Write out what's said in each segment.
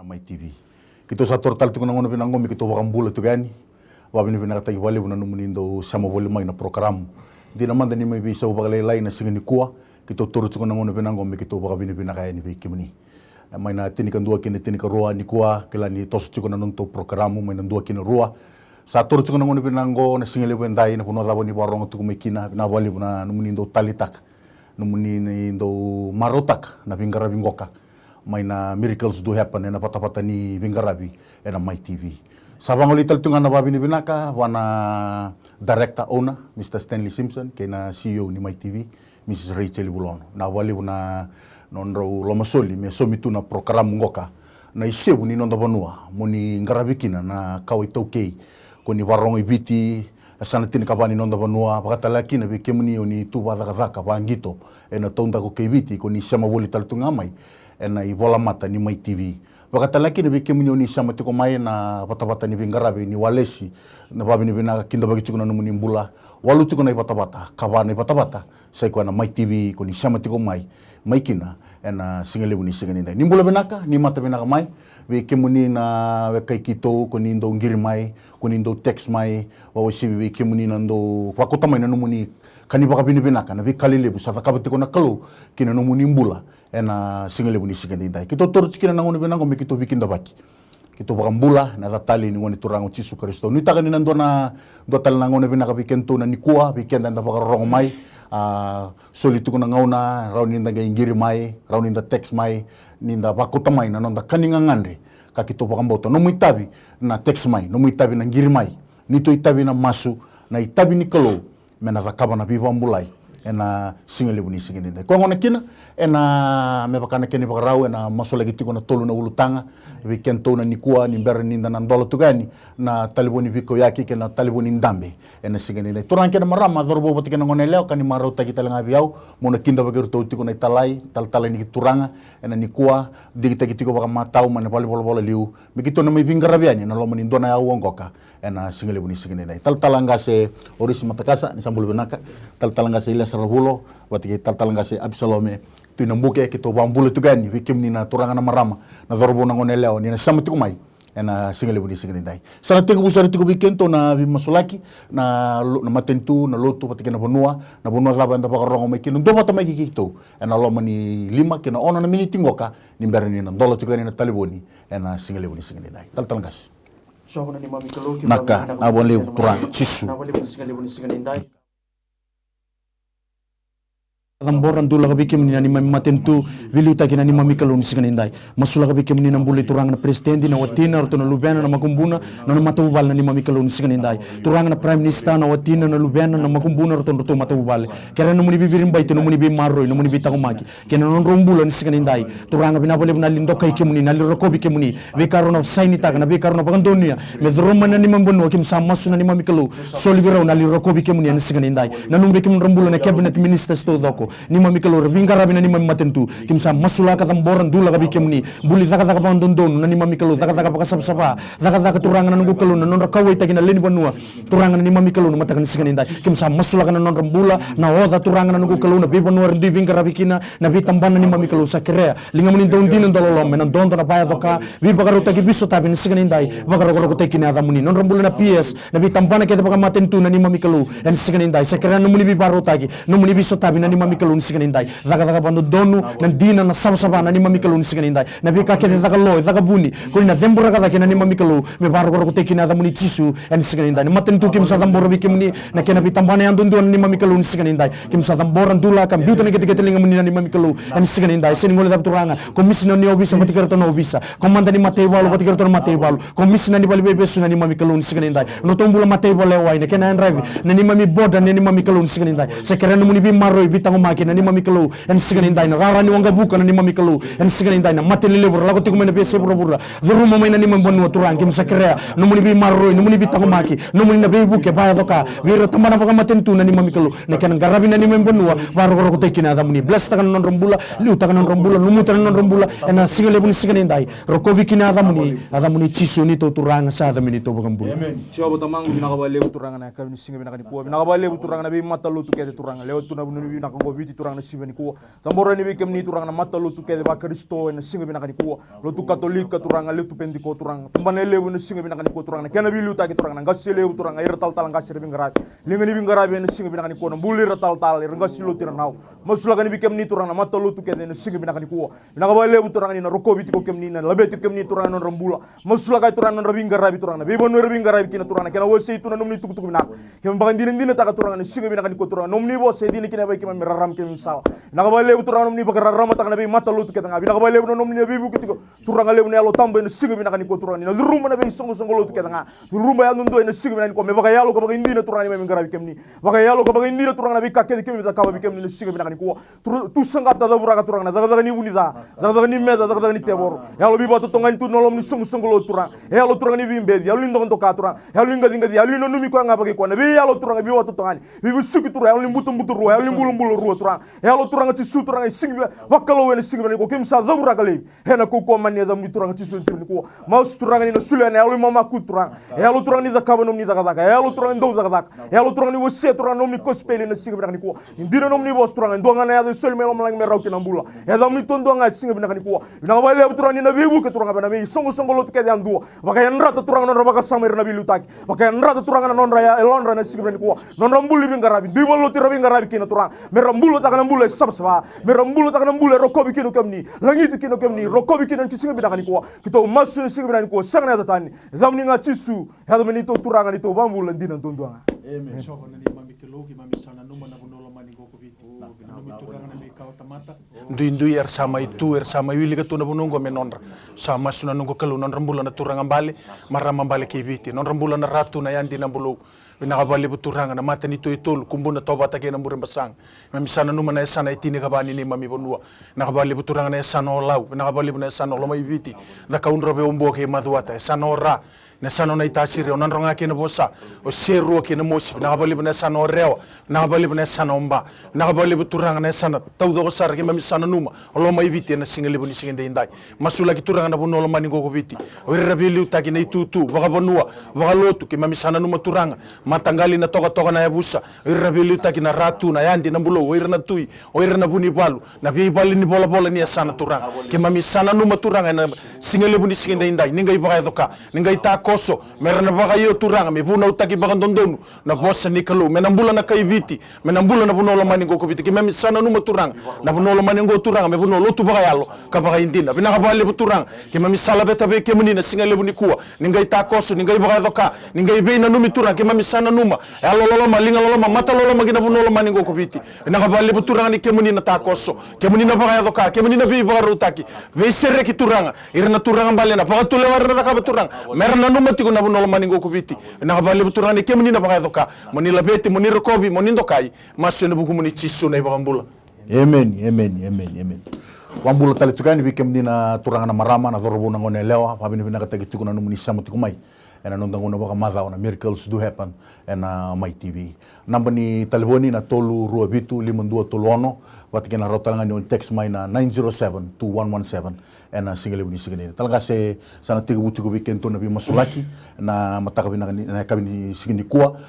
Mai TV. Kito sa tortal tu kuna pinangomi kito wakambula tu gani. Wabini pinakatagi wali una numunindo sama wali mai na program. Di naman dani mai bisa ubagalay na singini kuwa. Kito turu tu kuna pinangomi kito wakabini pinakaya ni bikimuni. Mai na tinika dua kini tinika rua ni kuwa kila ni tosu tu kuna nunto programu mai na dua kini rua. Sa turu tu kuna pinango na singili wendai na kuno dabo ni warong tu kumikina na wali una numunindo talitak. Numunindo marotak na bingarabi ngoka. Mai na miracles do happen na patapata ni Vingarabi na Mai TV. Sabang ulital tunga na babi ni binaka wana director owner Mr. Stanley Simpson kena CEO ni Mai TV Mrs. Rachel Bulono. Na wali una nondro lomasoli me somitu na program ngoka na isebu ni nonda banua moni ngarabikina na kawai tokei koni warong ibiti sana tini kabani nonda banua pakata laki na bikemuni oni tu badaka bangito na tonda ko kebiti koni sama wali tal tunga mai na i bola mata ni Mai TV. Wakata laki ni beke muni oni sama tiko mai na patapata ni Vingarabi ni walesi na babi ni bina kinda bagi chukuna numuni mbula walu chukuna i patapata kabana i patapata sai kwa na Mai TV ko ni sama tiko mai kina na singale ni singaninda ni mbula binaka ni mata binaka mai beke muni na wekai kito ko ni ndo ngiri mai ko ni ndo text mai wawasi beke muni na ndo wakota mai na numuni kani baka binaka na bikalile bu sa kabati ko na kalu kina numuni mbula na singale buni sikandinda kito torch kina nangono benango me kito bikinda baki kito bakambula na tatali ni ngoni turango Yesu Kristo ni takani nando na dotal nangono benaka bikento na nikua bikenda nda bakarong mai solitu ko nangauna rauninda ingiri mai rauninda text mai ninda bakota mai na nonda kaninga ngandre ka kito bakamboto no muitabi na text mai no muitabi na ngiri mai nito itabi na masu na itabi ni kalo mena zakaba na biva ambulai ena singale buni singende ko ngona kina ena me bakana keni bakarau ena maso lagi tiko na tolu na ulutanga we kento na nikua ni berni na ndolo tugani na taliboni viko yaki kena taliboni ndambe ena singende turan kena marama dorbo boti kena ngone leo kani maro ta kita langa biau mona kinda bagiru to tiko na talai tal ni turanga ena nikua digita tiko baka matau mana bol liu mikito na mi Vingarabiani na lomoni ndona ya uongoka ena singale buni singende talanga se oris matakasa ni sambul benaka talanga se Rabulo watiki taltalanga se Absalome tu nambuke kito bambulo tugani wikimni na turanga na marama na dorbo na ngoneleo ni na samtiku mai ena singale buni singindai sana teko busari tiko bikento na bimasulaki na matentu na lotu watiki na bonua laba nda bakarongo mai kino ndo bata mai kikito ena lomani 5 kina ona na miniti ngoka ni berni na ndolo tugani na taliboni ena singale buni singindai taltalanga so na ni mami kaloki naka abonle turang Yesu na wali singale buni singindai Gamboran dula ka bikim ni mami matentu viluta kina ni mami kalun siganindai masula ka bikim ni nambuli turang na presidente na watina orto na Lubena na makumbuna na matubal na ni mami kalun siganindai turang na prime minister na watina na Lubena na makumbuna orto na matubal kaya no muni bibirim baito no muni bi marro no muni bitako maki kaya no rumbulan siganindai turang binabale na lindo kay kimuni na lirokobi kimuni bekaro na sainita na bekaro na pagandonia me droma na ni mambono kim samasu na ni mami kalu solibiro na lirokobi kimuni na siganindai na numbe kim rumbulan na cabinet minister sto doko ni mami kalor Vingarabi na ni mami matentu kimsa masula ka tamboran dula ka bikemni buli zaka pandondon na ni mami kalor zaka pakasapsapa zaka turangan na nugu kalor na nonra kawai tagina leni banua turangan na ni mami kalor na matakan siganindai kimsa masula ka na nonra bula na oda turangan na nugu kalor na bibanua rendi Vingarabi kina na vitamban na ni mami kalor sa krea lingamuni dondin ndololom na dondo na baya doka vi bagaro tagi biso tabi ni siganindai bagaro ko tekina adamuni nonra bula na PS na vitamban na kita baka matentu na ni mami kalor en siganindai sa krea no muni bibaro tagi no muni biso tabi na ni mami kalor siganindai daga bando donu na dina na sama na ni mami kalun siganindai na bika kete daga loy daga buni kuni na dembura kada kina ni mami kalu me baro ko tekina da muni Yesu en siganindai matentu kim sa dambora biki muni na kena bitambane andun don ni mami kalun siganindai kim sa damboran dula kam biuta ni kete linga muni na ni mami kalu en siganindai sini ngole da turanga komisina ni obisa matikarato no obisa komanda ni matebalo matikarato matebalo komisina ni balibe besu na ni mami kalun siganindai no tombula matebalo wai na kena enrabi na ni mami boda ni mami kalun siganindai sekere no muni bi maroi bitango maki na ni mami kalu en siganindai na rara ni wanga buka na ni mami kalu en siganindai na matelele bur lago tiku mena bese bur duru mo na ni mambo turang kim sakrea no muni bi maroi no muni bi tango maki no muni na be buke baya doka wiro tamana baka matentu na ni mami kalu na kenan garabi na ni mambo baro ko tekina da muni bless takan non rombula liu takan non rombula lumutan non rombula en sigale buni siganindai rokovi kina da muni Yesu ni to turang sa da mini to bagambula amen chobo tamang binakabale turang na kan singa binakani po binakabale turang na bi matalu tu kete turang leo tu na bunu binakanggo viti turang na sibe ni ko tambora ni bekem ni turang na mata lotu ke ba Kristo na singa bina kani ko lotu katolika turang letu pendiko turang tumbane lewu na singa bina kani ko turang na kana bilu ta ki turang na ngasi lewu turang air tal tal ngasi bingarabi linga ni bingarabi na singa bina kani ko na bulir tal tal ngasi lotu nau masula kani bekem ni turang na mata lotu ke na singa bina kani ko na ba lewu turang ni na roko viti ko kem ni na labeti kem ni turang na rambula masula kai turang na bingarabi turang na bebon bingarabi kina turang na kana wose itu na numni tuk tuk bina kem bangan dina ta ka turang na singa bina kani ko turang nomni bo se dini kina ba kima meraram kem sal na ba lewu turang nomni ba raram ta kana be mata lotu ke na ba lewu nomni be bu kitiko turang lewu na lo tambe na singa bina kani ko turang ni na rumba na be songo songo lotu ke na rumba ya ndo na singa bina ko me ba yalo ko ba indina turang ni me ngarabi kem ni ba yalo ko ba indina turang na be ka ke kem ta ka ba kem ni na singa bina kani ko tu sanga ta da buraga turang na daga ni unida daga ni meda daga ni tebor yalo bi ba to tongan tu nolom ni songo songo lotu turang yalo turang ni bimbe yalo lindo to ka turang yalo inga yalo no numi ko nga ba ko na be yalo turang bi wa to tongan bi bu suki turang yalo mbuto mbuto ro yalo mbulu mbulu ro turang yalo turang ti su turang singa wakalo wen singa bina ko kem sa da buraga le hena ko ko man da mi turang ti su ni ko maus turang ni no sule na yalo mama ku turang yalo turang ni da ka ba no ni da ka yalo turang ndo da ka yalo turang ni wose turang no mi ko speli na singa bina ni ko indira no ni bos turang ndo nga na ya sel melo malang me raw ki nambula ya da mi tondo nga singa bina ni ko na ba le turang ni na bibu ke turang ba na mi songo songo lot ke dan duo baka yan rata turang no baka samir na bilu tak baka yan rata turang na non raya elon na singa bina ni ko non rambuli bi ngarabi di wallo ti rabi ngarabi ki na turang me rambulo tak na mbule sabsaba me rambulo tak na mbule rokobi ki no kamni langit ki no kamni rokobi ki no ki singa bina ni ko kito masu singa bina ni ko sang na tani zamni nga tisu ya da menito turang ni to bambul ndina tondo nga amen shoko na ni mami kilogi mami sana numa na bunolo mani goko viti numi turang na mikau tamata ndui sama itu sama wili ka tuna bunungo me nonra sama suna nungo kalu non rambula na turang ambale marama ambale ki viti non rambula na ratu na yandi na bulu binakabali buturanga na mata nito itol kumbuna toba take na murin basang mami sana numa na sana itini kabani ni mami bonua nakabali buturanga na sana olau binakabali na sana oloma viti na kaunro be umbo ke maduata sana ora na sana na itasiri onan ronga ke na bosa o seru ke na mosi nakabali na sana oreo nakabali na sana omba nakabali buturanga na sana taudo sar ke mami sana numa oloma viti na singali boni singende indai masula ki turanga na bono oloma ni go viti o rabili utaki na itutu baka bonua baka lotu ke mami sana numa turanga matanggali na toka na yabusa irabili utaki na ratu na yandi na bulo o irna tui o irna buni balu na vi bali ni bola bola ni sana turanga ke mami sana numa turanga na singale buni singende indai ninga ibaka doka ninga ita koso merna baka yo turanga me buna utaki baka ndondonu na bosa ni kalu menambula na kaiviti menambula na bunola mani go koviti ke mami sana numa turanga na bunola mani go turanga me buno lotu baka yalo ka baka indina binaka bali buturanga ke mami sala beta be ke muni na singale buni kuwa ninga ita koso ninga ibaka doka ninga ibe na numi turanga ke mami sana numa loloma linga loloma mata loloma gina buno loloma ningo kopiti nakabali buturanga ni kemuni na takoso kemuni na baka doka kemuni na bi baka rutaki ve serre ki turanga irna turanga bale na baka tule warna ka buturanga merna numa tigo na buno loloma ningo kopiti nakabali buturanga ni kemuni na baka doka moni labeti moni rokobi moni ndokai masu na buku muni chisu na ibaka mbula amen wambula tali tukani bikemni na turanga na marama na dorobo na ngone lewa pabini binaka tagi tukuna numuni samuti kumai ena nondanguna baka madao na miracles do happen ena my TV namba ni telefoni na tolu rua bitu 5231 wati kena rotalanga ni text mai na 907-2117 ena single ni single talaga se sana tiga buti ko weekend to na bi masulaki na mataka bina na kabini single kuwa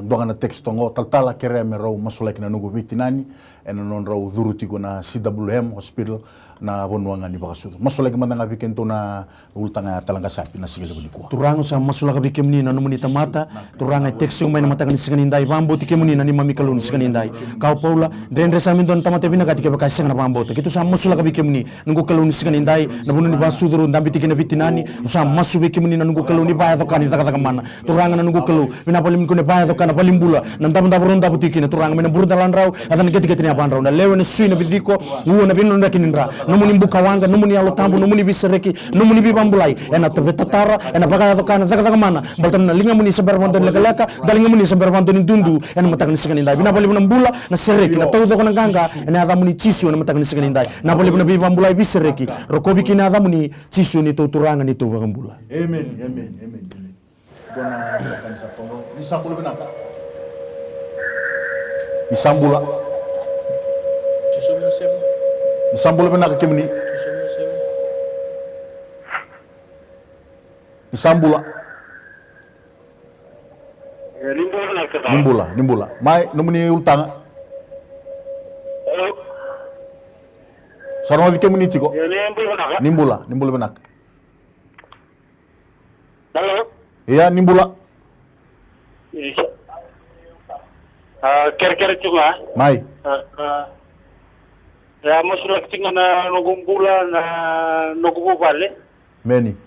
donga na text tongo taltala kere me ro masulaki na nugo vitinani ena non ro dhuruti ko na CWM hospital na bonwanga ni bakasudo masulaki mandanga weekend to na ultanga talanga sapi na single ni kuwa turango sa masulaka bikemni na numuni tamata turanga text umay na mataka ni single indai bambo tikemuni na ni mami kalun single indai kau paula dendre sa mindon tamate bina katika baka single bambo kitu sa masulaka bikemni nungo kalun single indai na bunu ni basudro ndambi tikena bitinani sa masu bikemni na nungo kalun ni baya dokani daga mana turanga na nungo kalu bina palim kune baya dokana palimbula nandam ndabron dabu tikina turanga mena burda landrau adan ketika tina bandrau na lewe na suina bidiko uo na binu ndakinindra numuni mbuka wanga numuni alo tambu numuni bisereki numuni bibambulai ena tavetara ena baka dokana daga mana baltan na linga muni sabar banton legalaka dalinga muni sabar banton dundu ena matakan sikani ndai bina palim na mbula na sereki na tawdo kona ganga ena ada muni chisu na matakan sikani ndai na palim na bibambulai bisereki rokobi kina ada muni chisu ni to turanga ni to bambula amen dona kanisa tongo disambula benaka disambula benaka kemni disambula nimbula mai numuni ultanga Sarong di kemuni ciko. Ya Nimbula benak. Halo. Iya, nimbula. Kira-kira cuma. Mai. Ya masalah tinggal na nugumbulan na nugubale. Meni.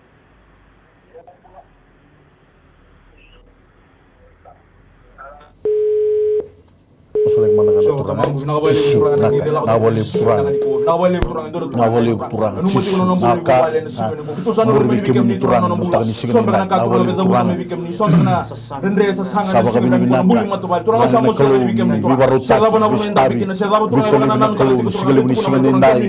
Masalah yang mana kan So, turang. tamang nakabali turang na hindi lang. Nakabali turang. Nakabali turang ndoro. Nakabali turang. Ano mo tingnan ng bulo Naka. bale na sumene ko. Ito sa no Murbi bibigyan kemi ni turang. turang ng bulo. Butang ni sige Sombra na. na katulog Nakabali na bulo turang. Nah, bibigyan ni sombra na rendre sa sanga Sabak ni sige kami na binaka. bulo matubal. Turang sa mo sa bibigyan ni turang. Sa labo na bulo na bibigyan sa labo turang na nan ko turang sige ni sige nindai.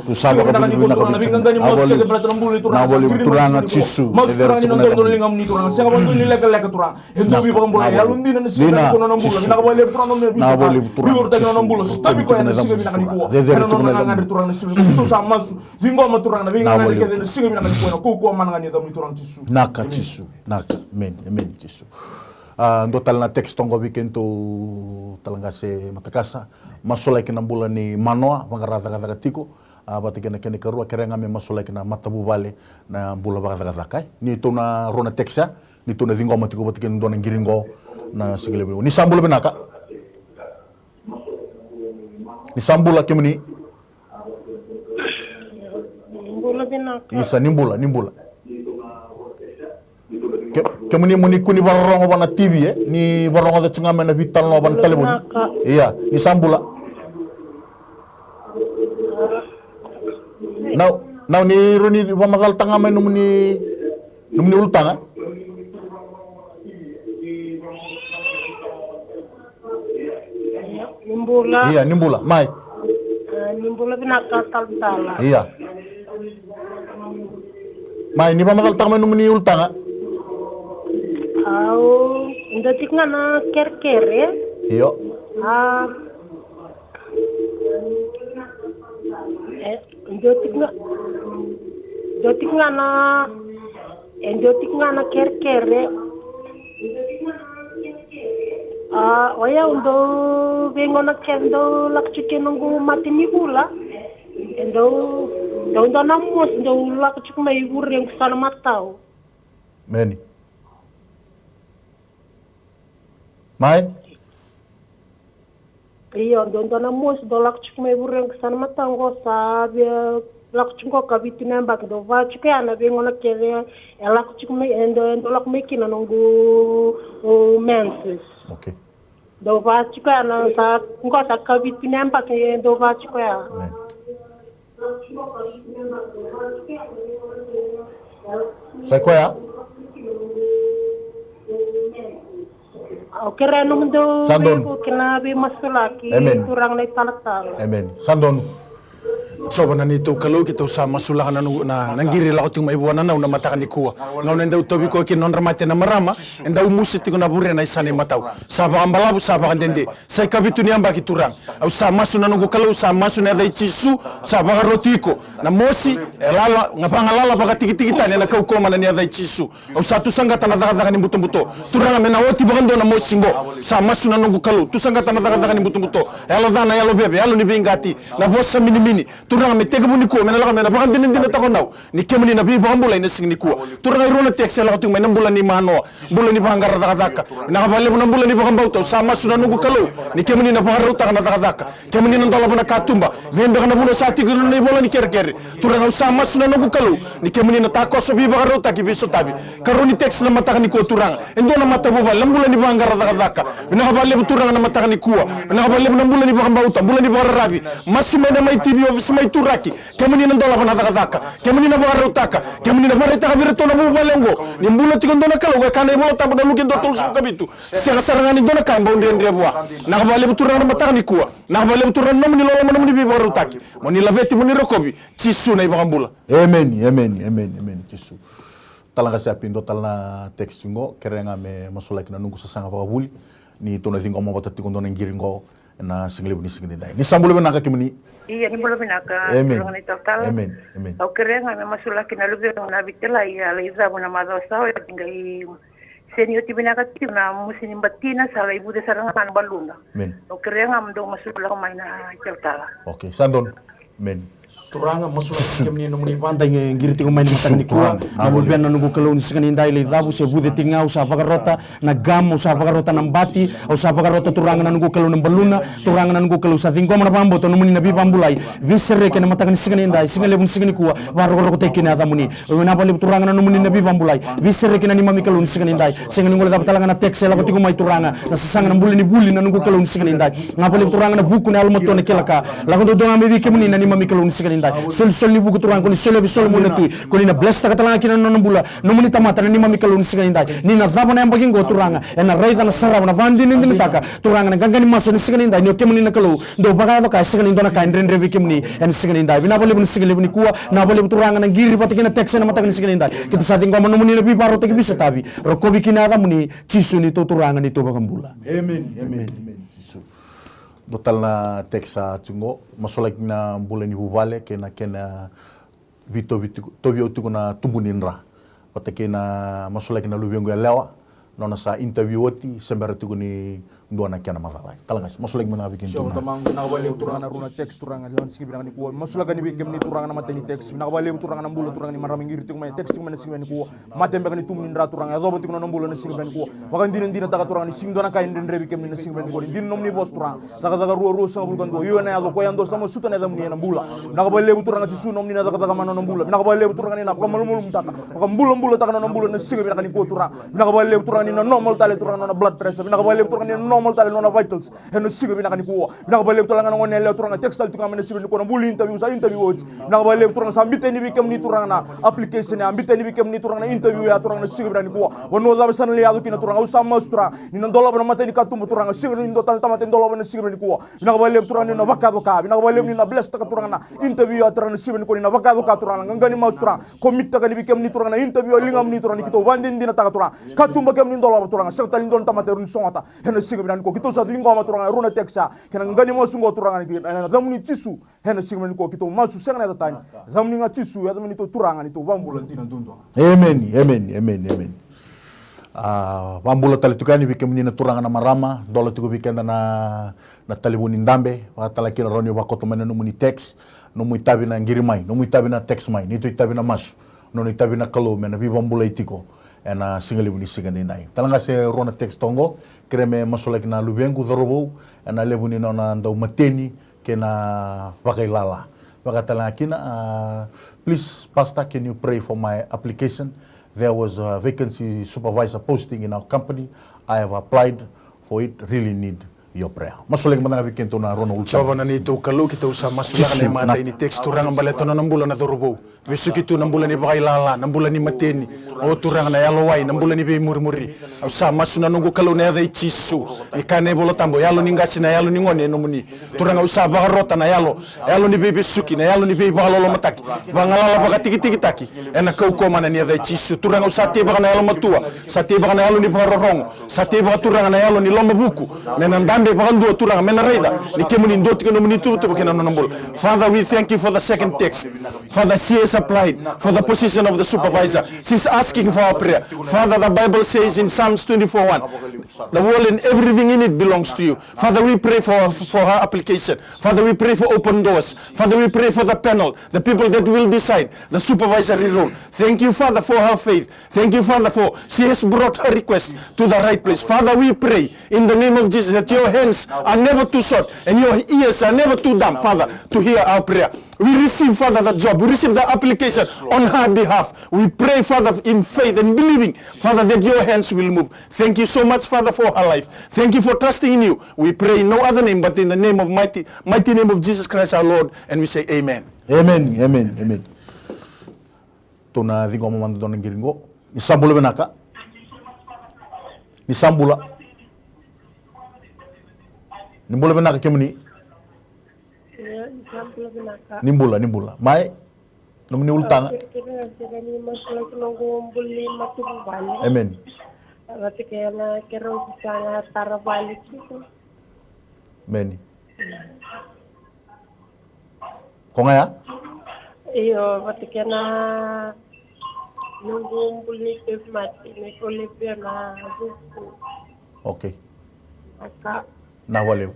Tu sabak kami binaka. Nabigyan ganyan mo sa berat ng bulo turang. Nakabali turang at sisu. Mas turang ni nandun lingam ni turang. Sa mo ni legal turang. Endo bi bang bulo. Yalun din na sige na ko na ng bulo. Nakabali turang ng bulo. Nakabali turang. Biur tayo ng bulo. Tabi ko yan sige na kanikuha. Ano nang nangan turang na sige. Ito sa masu. Zingo ma turang na bingan na kaya sige na kanikuha. Kukuha man nga niya turang tisu. Naka tisu. Naka. Men tisu. Ando tal na text tong weekend to talanga se matakasa. Masulay kinang bulan ni Manoa. Pangarata-kata tiko. Bati kena karua kira ngame masulay kina matabu vale na bula baka kai. Ni to na rona text ya. Ni to na zingo matiko bati kena do na giringo na sigile. Ni sambula benaka. Ni sambula kimuni. Isa nimbula. Kemuni muni kuni barongo bana TV ni barongo da tsunga mena vital no ban telefon. Iya, ni sambula. Now ni runi bamasal tanga men numuni ultanga. Nimbula. Iya, nimbula. Mai. Nimbula binakatal-tala. Iya. Mai ni bamasal tanga men numuni ultanga. Au, ndatik nga na kerkere. Iyo. Ndotik nga na kerkere. Oya undo vengo na kendo lakchuke nungu matinibula. Ndo na mos ndo lakchuk mai ureng sana matau. Meni. Mai. Iyo ndo na mos ndo lakchuk mai ureng sana matau go sabe lakchuk ko kabitu namba ndo va chuke ana vengo na kere lakchuk mai ndo lak mai kina nungu menses. Okay. Do va chuke ana sa ngo sa kabitu namba ke do va chuke ya. Amen. Sai koya? Kira nung do Sandon. kina be masulaki Amen. turang na talatal. Amen. Sandon. So bana nito kalau kita usah masulah na nanggiri la uting maibuana na una mata kanikuwa ngau nenda utobi ko kin non ramate na marama enda umusi tiko na bure na isane matau saba ambalabu saba kandende sai kabitu ni amba kiturang au sa masu na nugu kalau sa masu na dai cisu saba rotiko na mosi lala ngapanga lala baka tiki tani na kau koma na ni dai cisu au sa tu sanga tana daga ni buto turanga mena oti bagando na mosi ngo sa masu na nugu kalau tu sanga tana daga ni buto elo dana elo bebe elo ni bingati na bossa mini turang me tega buni ko mena la mena bakan din ta nau ni kemuni na bi bambula ina sing ni ko turang irona tekse la tu mena bulan ni mano bulan ni bangar daka na bale bulan bulan ni bakan bauto sama suna nugu kalau ni kemuni na baharu ta na daka kemuni na dola buna katumba vende kana buna sati gulu ni bola ni ker turang sama suna nugu kalau ni kemuni na tako so bi baharu ta ki biso tabi karoni tekse na mata ni ko turang endo na mata boba lambulan ni bangar daka na bale turang na mata ni kuwa na bale bulan ni bakan bauto bulan ni baharabi masu mena mai tv office mai turaki kemuni na dola bana daka kemuni na baharu taka kemuni na bareta kabira to na bubalengo ni mbula tikondo na kalau ga kana bola tabu na lukin do tol su kabitu sera sarangani do na kan bo ndre bua na bale turang na mata ni kuwa na bale turang no ni lola mo ni bi baharu taki mo ni laveti mo ni rokobi cisu na ibambula Amen. Cisu. Talanga sa pindo talna text ngo kerenga me masulai kina nunggu sasanga pa buli ni to na thingo mo batati kondo na giringo na single ni single dai. Ni sambule benaka kimuni. Iya ni bola binaka Amen. turang na talatal. Amen. Au kira nga masulaki na lubi na bitela ya leiza bona madosa ya tingai senio tibinaka tina musini batina sala ibu de sarangan baluna. Amen. Au kira nga mdo masulak mai na talatal. Okay, Sandon. Amen. turanga masula kemni no muni vanda ngiriti ko main matang ni kuwa na lubian na nungu kalon sikani indai le dabu se bude tingau sa pagarota na gamo sa pagarota nambati au sa pagarota turanga na nungu kalon baluna turanga na nungu kalon sa tingko mana pambo to no muni nabi pambulai visere ke na matang ni sikani indai singale bun sikani kuwa waro ro te kina damuni na pali turanga na nungu nabi pambulai visere ke na ni mami kalon sikani indai singani ngole dapat talanga na teksela ko tigo mai turanga na sasanga na buli na nungu kalon sikani indai na pali turanga na buku na almoto na kelaka la ko do nga mi kemni na ni mami kalon sikani indai sol ni buku turang ko ni sol bi sol mo na tu ko ni na bless ta katala kina no bula no muni tamata ni mami kalon sikani indai ni na dabo na mbagin go turanga na raida na sarab na bandi ni taka turanga na gangani maso ni sikani indai ni kemni na kalo do baga do ka sikani indona ka ndren revi kemni en sikani indai bina bole bun sikani buni kuwa na bole turanga na giri pati kina tekse na mata ni sikani indai kita sa tingko no muni na bi paro te bisa tabi ro ko bi kina da muni cisu ni to turanga ni to bagambula amen cisu dotal na teksa tungo masolak na bulan ibu vale kena vito tovio tuko na tumbuninra pata kena masolak na lubiengo lewa nona sa interview oti sembara tuko ni ndona kena masalai talangas masolak mana bikin so tamang nakabali turanga na runa text turanga lan sige binang ni kuwa masulaga ni bikem ni turanga na mateni text nakabali turanga na mbula turanga ni maraming ngiri tuko may text man sige ni kuwa matembe ni tumninra turanga zobo tuko na mbula na sige ni kuwa wakan din taka turanga ni singdo na kain den rebi kem ni sige ni kuwa din nomni bos turanga daga ruo sa bulkan do yo na yalo ko yando samo suta na zamni na mbula nakabali turanga tisu nomni na daga man na mbula nakabali turanga ni na kamalmul mutaka mbula taka na mbula na sige ni kuwa turanga nakabali turanga ni na normal tale turanga na blood pressure nakabali turanga ni normal tale no vitals and siga binaka ni kuwa nakabali turanga na ngone le turanga textile turanga na siga ni kuwa mbuli interview sa interview ot nakabali turanga sa mbite ni bikem ni turanga na application ya mbite ni bikem ni turanga na interview ya turanga na siga binaka ni kuwa wono da san le adu kina turanga usama ustra ni na dola bana mate ni katum turanga siga ni do tan tamate dola bana siga ni kuwa nakabali turanga ni na vakado ka nakabali ni na bless ta turanga na interview ya turanga na siga ni kuwa ni na vakado ka turanga ngani maustra commit ta ni bikem ni turanga na interview lingam ni turanga kito vandin dina ta turanga katum bakem ni dola turanga serta ni don tamate run songata hena siga binaka ko kito sa lingam ma turanga runa teksa kena ngani mo sungo turanga ni na zamuni tisu hena siga ko kito masu senga na tani zamuni nga tisu ya zamuni to turanga ni to vambula tina dundo amen vambula tali tukani bikem ni na turanga na marama dola tuko bikenda na talibuni ndambe wakatala kina roni wakoto mena no muni text no muitabi na ngirimai no muitabi na text mai ni to itabi na masu no itabi na kalo mena bi vambula itiko ena singali buni sigani nai talanga se rona text tongo kreme masolek na lubengu dorobo ena lebuni na ndau mateni kena vakailala wakatala kina please pastor, can you pray for my application? There was a vacancy supervisor posting in our company. I have applied for it, really need your prayer. Masolek mana bikin to na rona ulta. Sawa na nito kalau kita usah masuk na mata ini teks turang baleto na nambulan na dorobo. Besok itu nambulan ni bakailala, nambulan ni mateni. O turang na yalowai, nambulan ni be murmuri. Usah masuk na nunggu kalau na dai cisu. Ikane bolo tambo yalo ni ngasi na yalo ni ngone no muni. Turang usah bagarota na yalo ni be besuki na yalo ni be bagalolo mataki. Bangalala bakatiki tiki taki. Ena kau ko mana ni dai cisu. Turang usah te bagana yalo matua. Sate bagana yalo ni barorong. Sate baturang na yalo ni lomba buku. Menandambe bagandu turang menaraida. Ni kemuni ndoti kono muni tu bakena no nambul. Father, we thank you for the second text. Father, she has applied for the position of the supervisor. She's asking for our prayer. Father, the Bible says in Psalms 24:1, the world and everything in it belongs to you. Father, we pray for her application. Father, we pray for open doors. Father, we pray for the panel, the people that will decide the supervisory role. Thank you, Father, for her faith. Thank you, Father, for she has brought her request to the right place. Father, we pray in the name of Jesus that your hands are never too short and your ears are never too dumb, Father, to hear our prayer. We receive, Father, the job. We receive the application on her behalf. We pray, Father, in faith and believing, Father, that your hands will move. Thank you so much, Father, for her life. Thank you for trusting in you. We pray in no other name but in the name of mighty name of Jesus Christ our Lord. And we say amen. Amen. Tuna zingo mamando dona ngiringo. Nisambula benaka. Nisambula. Nimbula benaka kemuni. Nimbula. Mai, nomini ultanga. Amen. Meni. Konga ya? Iyo, batikena nunggu buli mati ni kolibia na buku. Okay. Aka. Na waleu.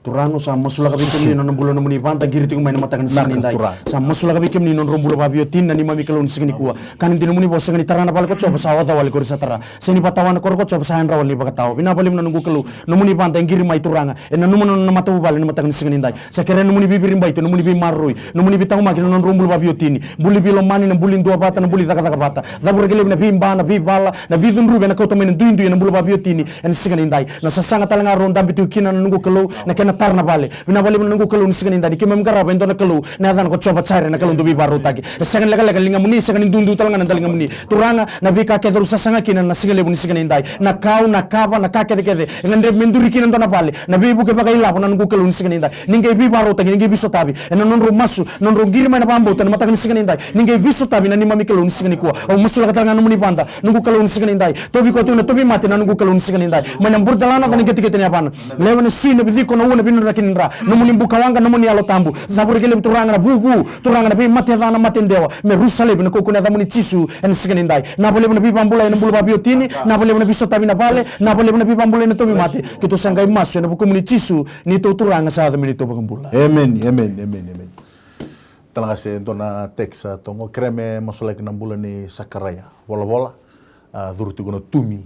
Turango sa masula ka bikim ni non bulo no muni panta giri tingo may matakan singani dai. Sa masula ka bikim ni non rombulo babio tin na ni mami kalon singani kuwa. Kanin din muni bosa ngani tarana pal ko choba sa wata wali ko sa tara. Seni patawan ko ko choba sa handra wali bakataw. Binabalim na nunggu kalu no muni panta giri mai turanga. En no muni no mataw bal ni matakan singani dai. Sa keren no muni bibirim bai no muni bi marroi. No muni bitang makin non rombulo babio tin. Buli bilo mani na buli dua bata na buli taka bata. Zabur gele na bimba na bibala na bidun rube na kauta men duindu na bulo babio tin en singani dai. Na sasanga talanga ronda bitu kina na nunggu kalu na kena tarna bale. Binabali mo nunggu kalu nisingani dai. Kimem garaba endo na kalu na adan ko choba tsare na kalu dubi baru tagi. Sangan lega linga muni sangan dundu talanga na dalinga muni. Turanga na bika ke daru sasanga kina na singale muni singani dai. Na kau na kaba na kake de ngande menduri kina ndo na bale. Na bibu ke bagai lapo na nunggu kalu nisingani dai. Ninge bi baru tagi ninge biso tabi. Na non masu non giri mai na pambo tan mata nisingani dai. Ninge biso tabi na ni mami kalu nisingani ko. O musul ka talanga muni panda nunggu kalu nisingani dai. Tobi ko tu na tobi mate na nunggu kalu nisingani dai. Mana burdalana ka ninge tikete ni apana. Lewan sine bidiko na una binura kinra. Numuni bukawanga numuni alo tambu. Zabur gele turanga na bubu turanga na bi mate dana mate ndewa. Me rusale bina kokuna da muni tisu en sikani dai. Na bole bina bi pambula en bulu babio tini, na bole bina biso tabi na pale, na bole bina bi pambula en tobi mate. Kito sangai masu na buku muni tisu ni to turanga sa da mini to pambula. Amen, amen, amen, amen. Talaga se dona teksa tongo kreme masolek na bula ni sakaraya. Bola durutu gono tumi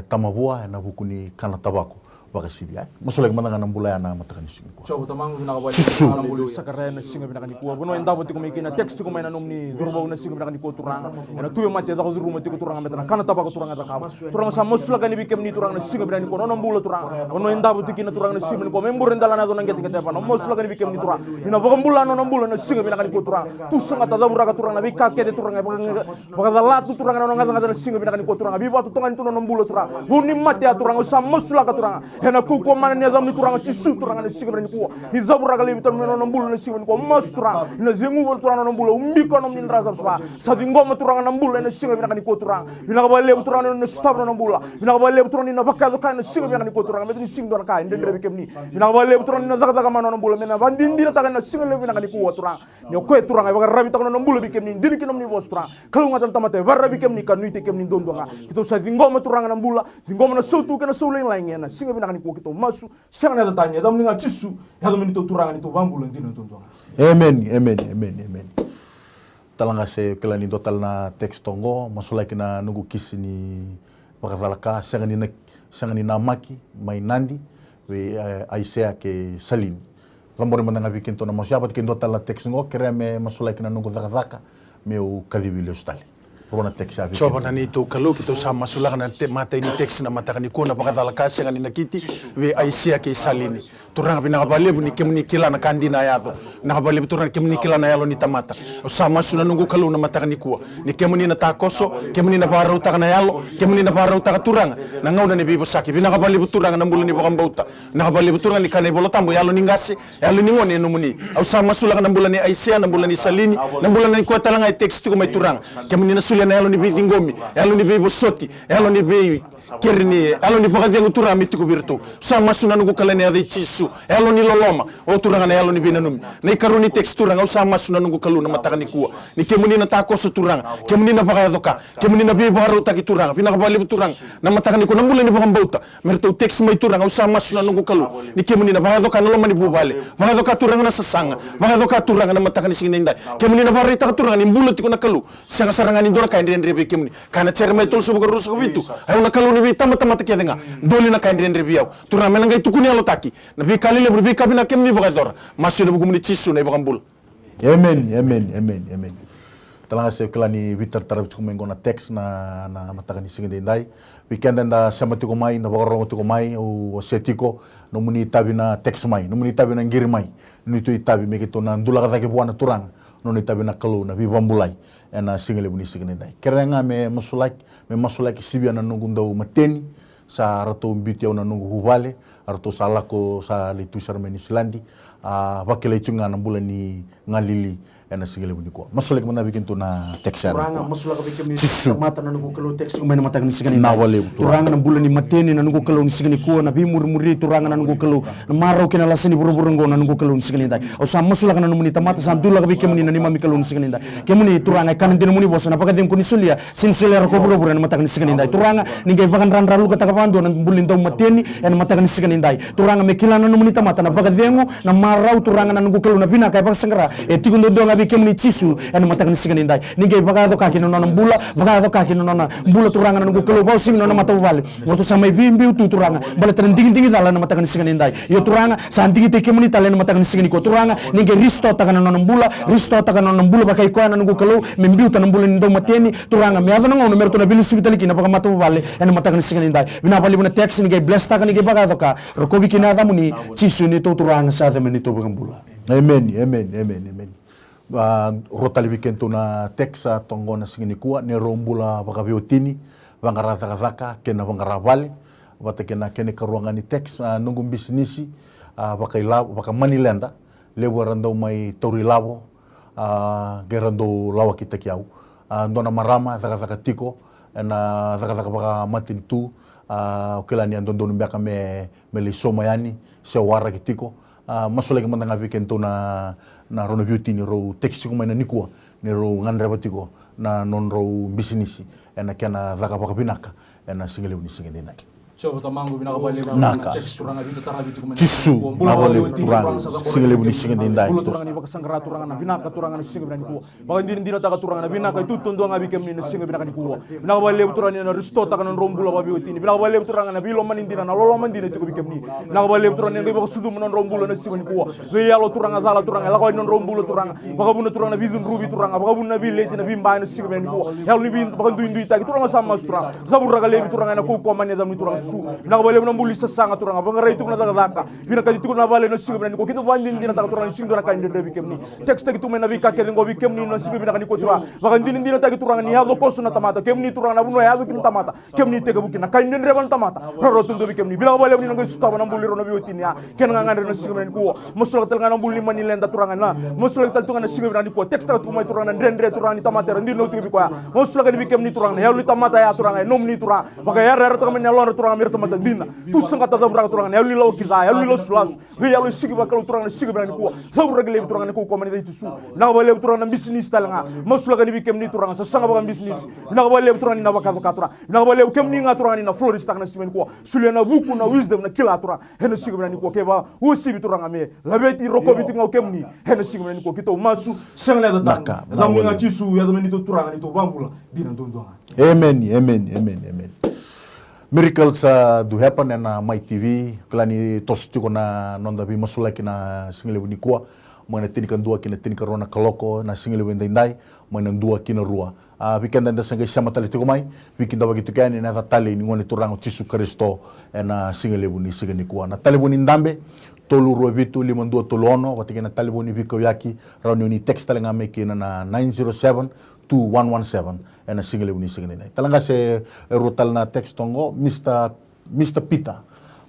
tamavua na buku ni kana tabako. Wakasibiya masolek mananga na bula na matakan singo. Coba tamang nakabali na bulu sakaraya na singa binakani kuwa. Buno enda boti ko mekina text ko may nanomni durbaw na singa binakani ko turanga. Na tuyo mate da ko zuruma tiko turanga metana kana tabako turanga da kama. Turanga sa mosula kani bikem ni turanga na singa binakani ko non bula turanga. Buno enda boti kina turanga na singa ko membur ndala na dona ngeti ngeti pa no mosula kani bikem ni turanga. Ina bakam bula non bula na singa binakani ko turanga. Tu sanga ta dabura ka turanga bi ka kede turanga baka dala tu turanga non ngata na singa binakani ko turanga. Bi batu tongan tu non bula turanga. Buni mate turanga sa mosula ka turanga. Hena kuko mana ni adam ni turanga tisu turanga na singa binakani ko. Ni dabura ka lebi turanga non bula na singa ko mas turanga. Ina zengu wal turanga non bula umbi ko non ni ndra sa sa dingoma turanga non bula na singa binakani ko turanga. Ina ka ba lebi turanga na stabra non bula. Ina ka ba lebi turanga na bakka ka na singa binakani ko turanga metni singa don ka ndendre bikem ni. Ina ka ba lebi turanga na zaga zaga mana non bula mena bandindi na taka na singa lebi binakani ko turanga. Nyo ko turanga ba rabi taka non bula bikem ni ndini kinom ni bos turanga. Kalu ngatan tamate ba rabi bikem ni kan nuite kem ni dondo nga. Kito sa dingoma turanga non bula, dingoma na sotu kana souleng lainga na singa binakani ko kito masu sanga na tanya dam ninga tisu ya dam ni to turanga ni to bambula ndino dondo nga. Amen, amen, amen, amen. Talanga se kelani total na text tongo masolek na nungu kisi ni wakadalaka sangani na maki mai nandi we aisea ke salini. Kambore mandanga bikin to na masiapat kin total na text ngo kereme masolek na nungu daka meu kadibile ustali. Rona text abi. Coba na nito kalu kito sa masula na mata ini text na mata kani ko na pakadalaka sangani na kiti we aisea ke salini. Turanga pinakabali ni kemni kila na kandina yato. Nakabali turanga kemni kila na yalo ni tamata. Sama suna nungu kalu na mata kani kuwa. Ni kemni na takoso, kemni na parau taka na yalo, kemni na parau taka turanga. Na ngau na ni bibo saki. Pinakabali turanga na mbulu ni bakambauta. Nakabali turanga ni kane bolo tambo yalo ni ngasi, yalo ni ngone numuni. Au sama sula na mbulu ni aisea, na mbulu ni salini, na mbulu ni kwa talanga text ko may turanga. Kemni na sula na yalo ni bitingomi, yalo ni bibo soti, yalo ni bibi kerni, yalo ni pakadeng turanga mitiko birtu. Sama suna nungu kalani ade chisu. Elo ni loloma o turanga na elo ni binanum na ikaruni teksturanga usama suna nungu kalu na mataka ni kuwa ni kemuni na takoso turanga kemuni na bakayadoka kemuni na bibaru taki turanga pinakabali turanga na mataka ni ko namula ni bakambauta merto teks mai turanga usama suna nungu kalu ni kemuni na bakayadoka na loma ni bubale bakayadoka turanga na sasanga bakayadoka turanga na mataka ni singinda kemuni na barita turanga ni mbulu tiko na kalu sanga saranga ni dora kaindre ndre kemuni kana cerma tol subu rusu bitu ay na kalu ni bitama tamata kedenga doli na kaindre ndre biaw turanga menanga itukuni alo taki na kali le berbi kabina kemni bakador masih na bugumni tisu na bakambul. Amen, amen, amen, amen. Talanga se kelani witar tarab cukup mengona teks na matakan ising dindai. Weekend anda sama tiko mai na bakarong tiko mai o setiko no muni tabi na teks mai, no muni tabi na ngiri mai. No itu itabi mekito na ndula kata ke buana turang, no ni tabi na kalu na bibambulai. Ena singele buni sing dindai. Kerenga me masulak sibia na nungundau mateni sa rato mbiti au na nungu huvale. Arto salako sa litu sarmeni silandi wakilai chunga na bula ni ngalili ena singile buni ko masolek mana bikin tu na teksana Turanga masula ka bikim ni Tisu. mata na nugu kalo teks Kumay na matag ni sigani Na wale turanga na bulan ni mateni na nungu kalaw ni sigani kuwa na bimuri turanga na nungu kalaw na maraw kinalasini buru-burungo na nungu kalaw ni sigani dai o sa masula ka na numuni tamata sa dula ka bikim ni na ni mami kalaw ni sigani dai kemuni turanga kanan din muni bosa na pagkatin ko ni sulia sinsulia ko buru-buru na matag ni sigani dai turanga ningai vakan ran-ralu ka takapando na bulin daw mateni na matag ni sigani dai turanga me kilana numuni tamata na pagkadengo na maraw turanga na nungu kalaw na bina kay pagsangara tigundo do nga bikim ni chisu ena matag ni sigani dai ningai vakado kaki no na mbula vakado kaki no na mbula turanga na nungu kalaw bau sing no na mata vale waktu samai bimbi tu turanga bala terending dala na matag ni sigani dai yo turanga santingi te kemuni tala na matag ni sigani ko turanga ningai risto takan no na mbula risto takan no na mbula bakai ko na nungu kalaw membiu tan mbula ndo mateni turanga me adana ngono merto na bilu sibitali kina paka mata vale ena matag ni sigani dai bina bali buna tax ningai bless takan ningai vakado ka rokobi kina da muni chisu ni to turanga sa da meni to bagambula amen rotali vikento na teksa tongona singini kuwa ne rombula vakaviotini vangarazakazaka kena vangaravale vatakena kene karuangani teks nungu bisnisi vakamanilenda lewa randau mai taurilavo gerando lawa kita kiau ndona marama zakazaka tiko na zakazaka vaka matin tu ukilani andondonu miaka me lisoma yani sewara kitiko masolek mandanga vikento na rono beauty ni ro texti kuma na nikua ni ro ngandre batiko na non ro business ena kana zaka pakabinaka ena singile uni singile nai So tamango binakabali Naka. turanga bita tarabi tu Tisu, nawale turang, singile buni singile ndai. Bulu turanga ni bakasangara turanga na binaka turanga na singa binani kuwa. Baka ndina taka turanga na binaka itu tondo ngabi kemni na singa binakani kuwa. Binakabali turanga na risto taka na rombula babi otini. Binakabali turanga na bilo manindina na lolo mandina tu kemni. Binakabali turanga ngai bakasudu na rombula na singa kuwa. Veyalo turanga zala turanga lakoi na rombula turanga. Baka buna turanga na bizun rubi turanga. Baka buna bileti na bimba na singa binani kuwa. Yalo ni bin baka ndu itaki turanga sama turanga. Sabura kale turanga na ko manya da turanga su nakabale na mbuli sa sanga turanga bangara itu na daga bina kadi tu na bale na singa bina ko kito bandin dina ta turanga singa na kan de bikemni text gitu mena bika kele ngo bikemni na singa bina kan ko turanga baka din dina ta turanga ni hado kosu na tamata kemni turanga na buno ya bikin tamata kemni tega bukina kan den reban tamata ro tum do bikemni bila bale ni nga suta na mbuli ro na biotini ya ken nga ngandre na singa bina ko musul tel nga na mbuli mani lenda turanga na musul tel tunga na singa bina ko text ta tu mai turanga ndendre turanga ni tamata ndin no tu biko ya musul ga bikemni turanga ya lu tamata ya turanga nom ni turanga baka ya rera turanga ni lor turanga mir tamata dina tu sangata da buraka turanga ya lilo kiza ya lilo sulas we ya lo sigi bakalo turanga sigi bani ko sabura gele turanga ko komani da tusu na ba le turanga business talanga masula ga ni kemni turanga sa sanga ba business na ba le turanga na baka katura na ba le kemni nga turanga na florist takna simen ko sule na buku na wisdom na kila turanga hena sigi bani ko keba o sigi turanga me la beti roko biti nga kemni hena sigi bani ko kito masu sangla da Naka, ta na nga tisu ya da meni to turanga ni to bambula dina dondo Amen. Miracles do happen na my TV klani tostu na nonda bi masula kina singile buni kwa mana tinika dua kina tinika rona kaloko na singile wendai mana dua kina rua weekend anda sanga sama tali tiko mai weekend bagi tu kan na tali ni ngone turang Yesus Kristo na singile buni sigani kwa na tali buni ndambe tolu rua vitu limon dua tolono watikena tali buni biko yaki raunioni text tali ngame kina na 907-2117 ena single uni single nai talanga se rotal na text tongo Mr. Peter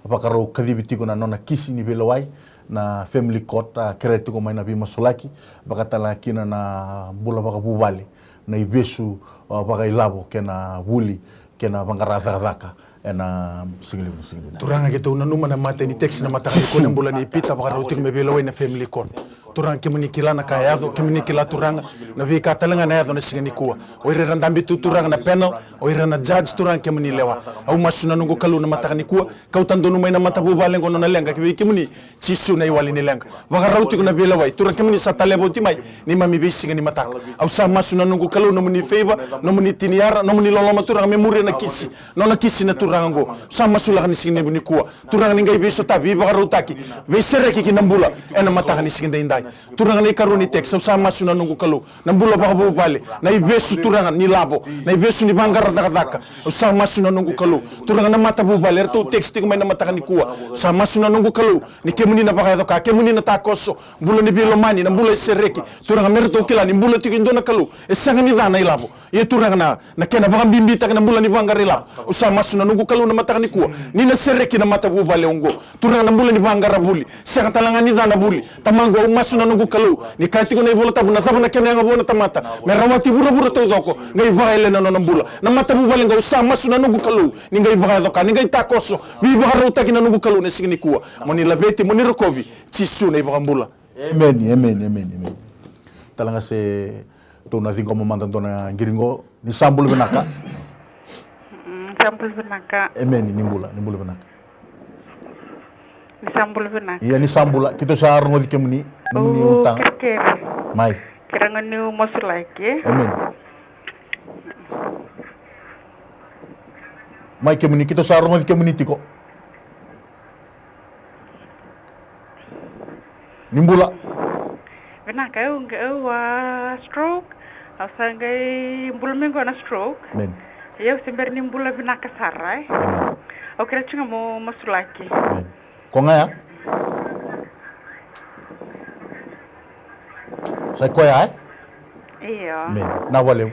apakaro kadibiti ko na nona kisi ni belawai na family court kretu ko mai na bima solaki bakatala kina na bula baka bubale na ibesu baka ilabo kena wuli kena bangaraza ena single nai turanga gitu na numa na mate ni text na mata ko na bulan ni pita bakaro tik me belawai na family court turang kemuni kila na kayado kemuni kila turang na vika talanga na yado na sigani kuwa oire randambi tu turang na panel oire na judge turang kemuni lewa au masuna nungu kalu na matakani kuwa kau tando numai na mata bubale ngono na lenga kibi kemuni chisu na iwali ni lenga wakarauti kuna bila wai turang kemuni sata lebo timai ni mami bisi ngani matak au sa masuna nungu kalu no muni favor no muni tiniara no muni loloma turang memuri na kisi no na kisi na turang ngo sa masula ni sigani buni kuwa turang ningai biso tabi wakarutaki vesere ki kinambula ena matakani sigani indai turanga na ikaruni text sa masu na nungu kalu na mbula baka bubale na ibesu turanga ni labo na ibesu ni bangara daka sa masu na nungu kalu turanga na mata bubale to text ko may na mata ni kuwa sa masu na nungu kalu ni kemuni na baka doka kemuni na takoso mbula ni bilomani na mbula sereki turanga merto kila ni mbula tikindo na kalu esanga ni dana ilabo ye turanga na kena baka bimbita na mbula ni bangara ilabo sa masu na nungu kalu na mata ni kuwa ni na sereki na mata bubale ungo turanga na mbula ni bangara buli sanga talanga ni dana buli tamango masu na nungu kalu ni kanti ko na ibola tabu na sabu na kena nga bona tamata merawati bura to doko ngai vaile na nambula na mata bubale nga usa masu na nungu kalu ni ngai vaile doka ni ngai takoso bi baharuta kina nungu kalu na signi kuwa moni labeti moni rokovi chisu na ibambula amen talanga se to na zingo momanda dona ngiringo ni sambul benaka Sambul benaka. amen nimbula benaka Sambul benaka. iya ni sambula kito sa arno dikemni namni utang mai Kira ngani masu lagi. amen mai kemni kito sa arno dikemni tiko nimbula Benaka stroke. Asa ngai mbulmengo na stroke. amen Ya sember nimbula benaka sarai. amen Okira cunga mo masu lagi. amen ko ngaya sai koya Iya. amen na waleu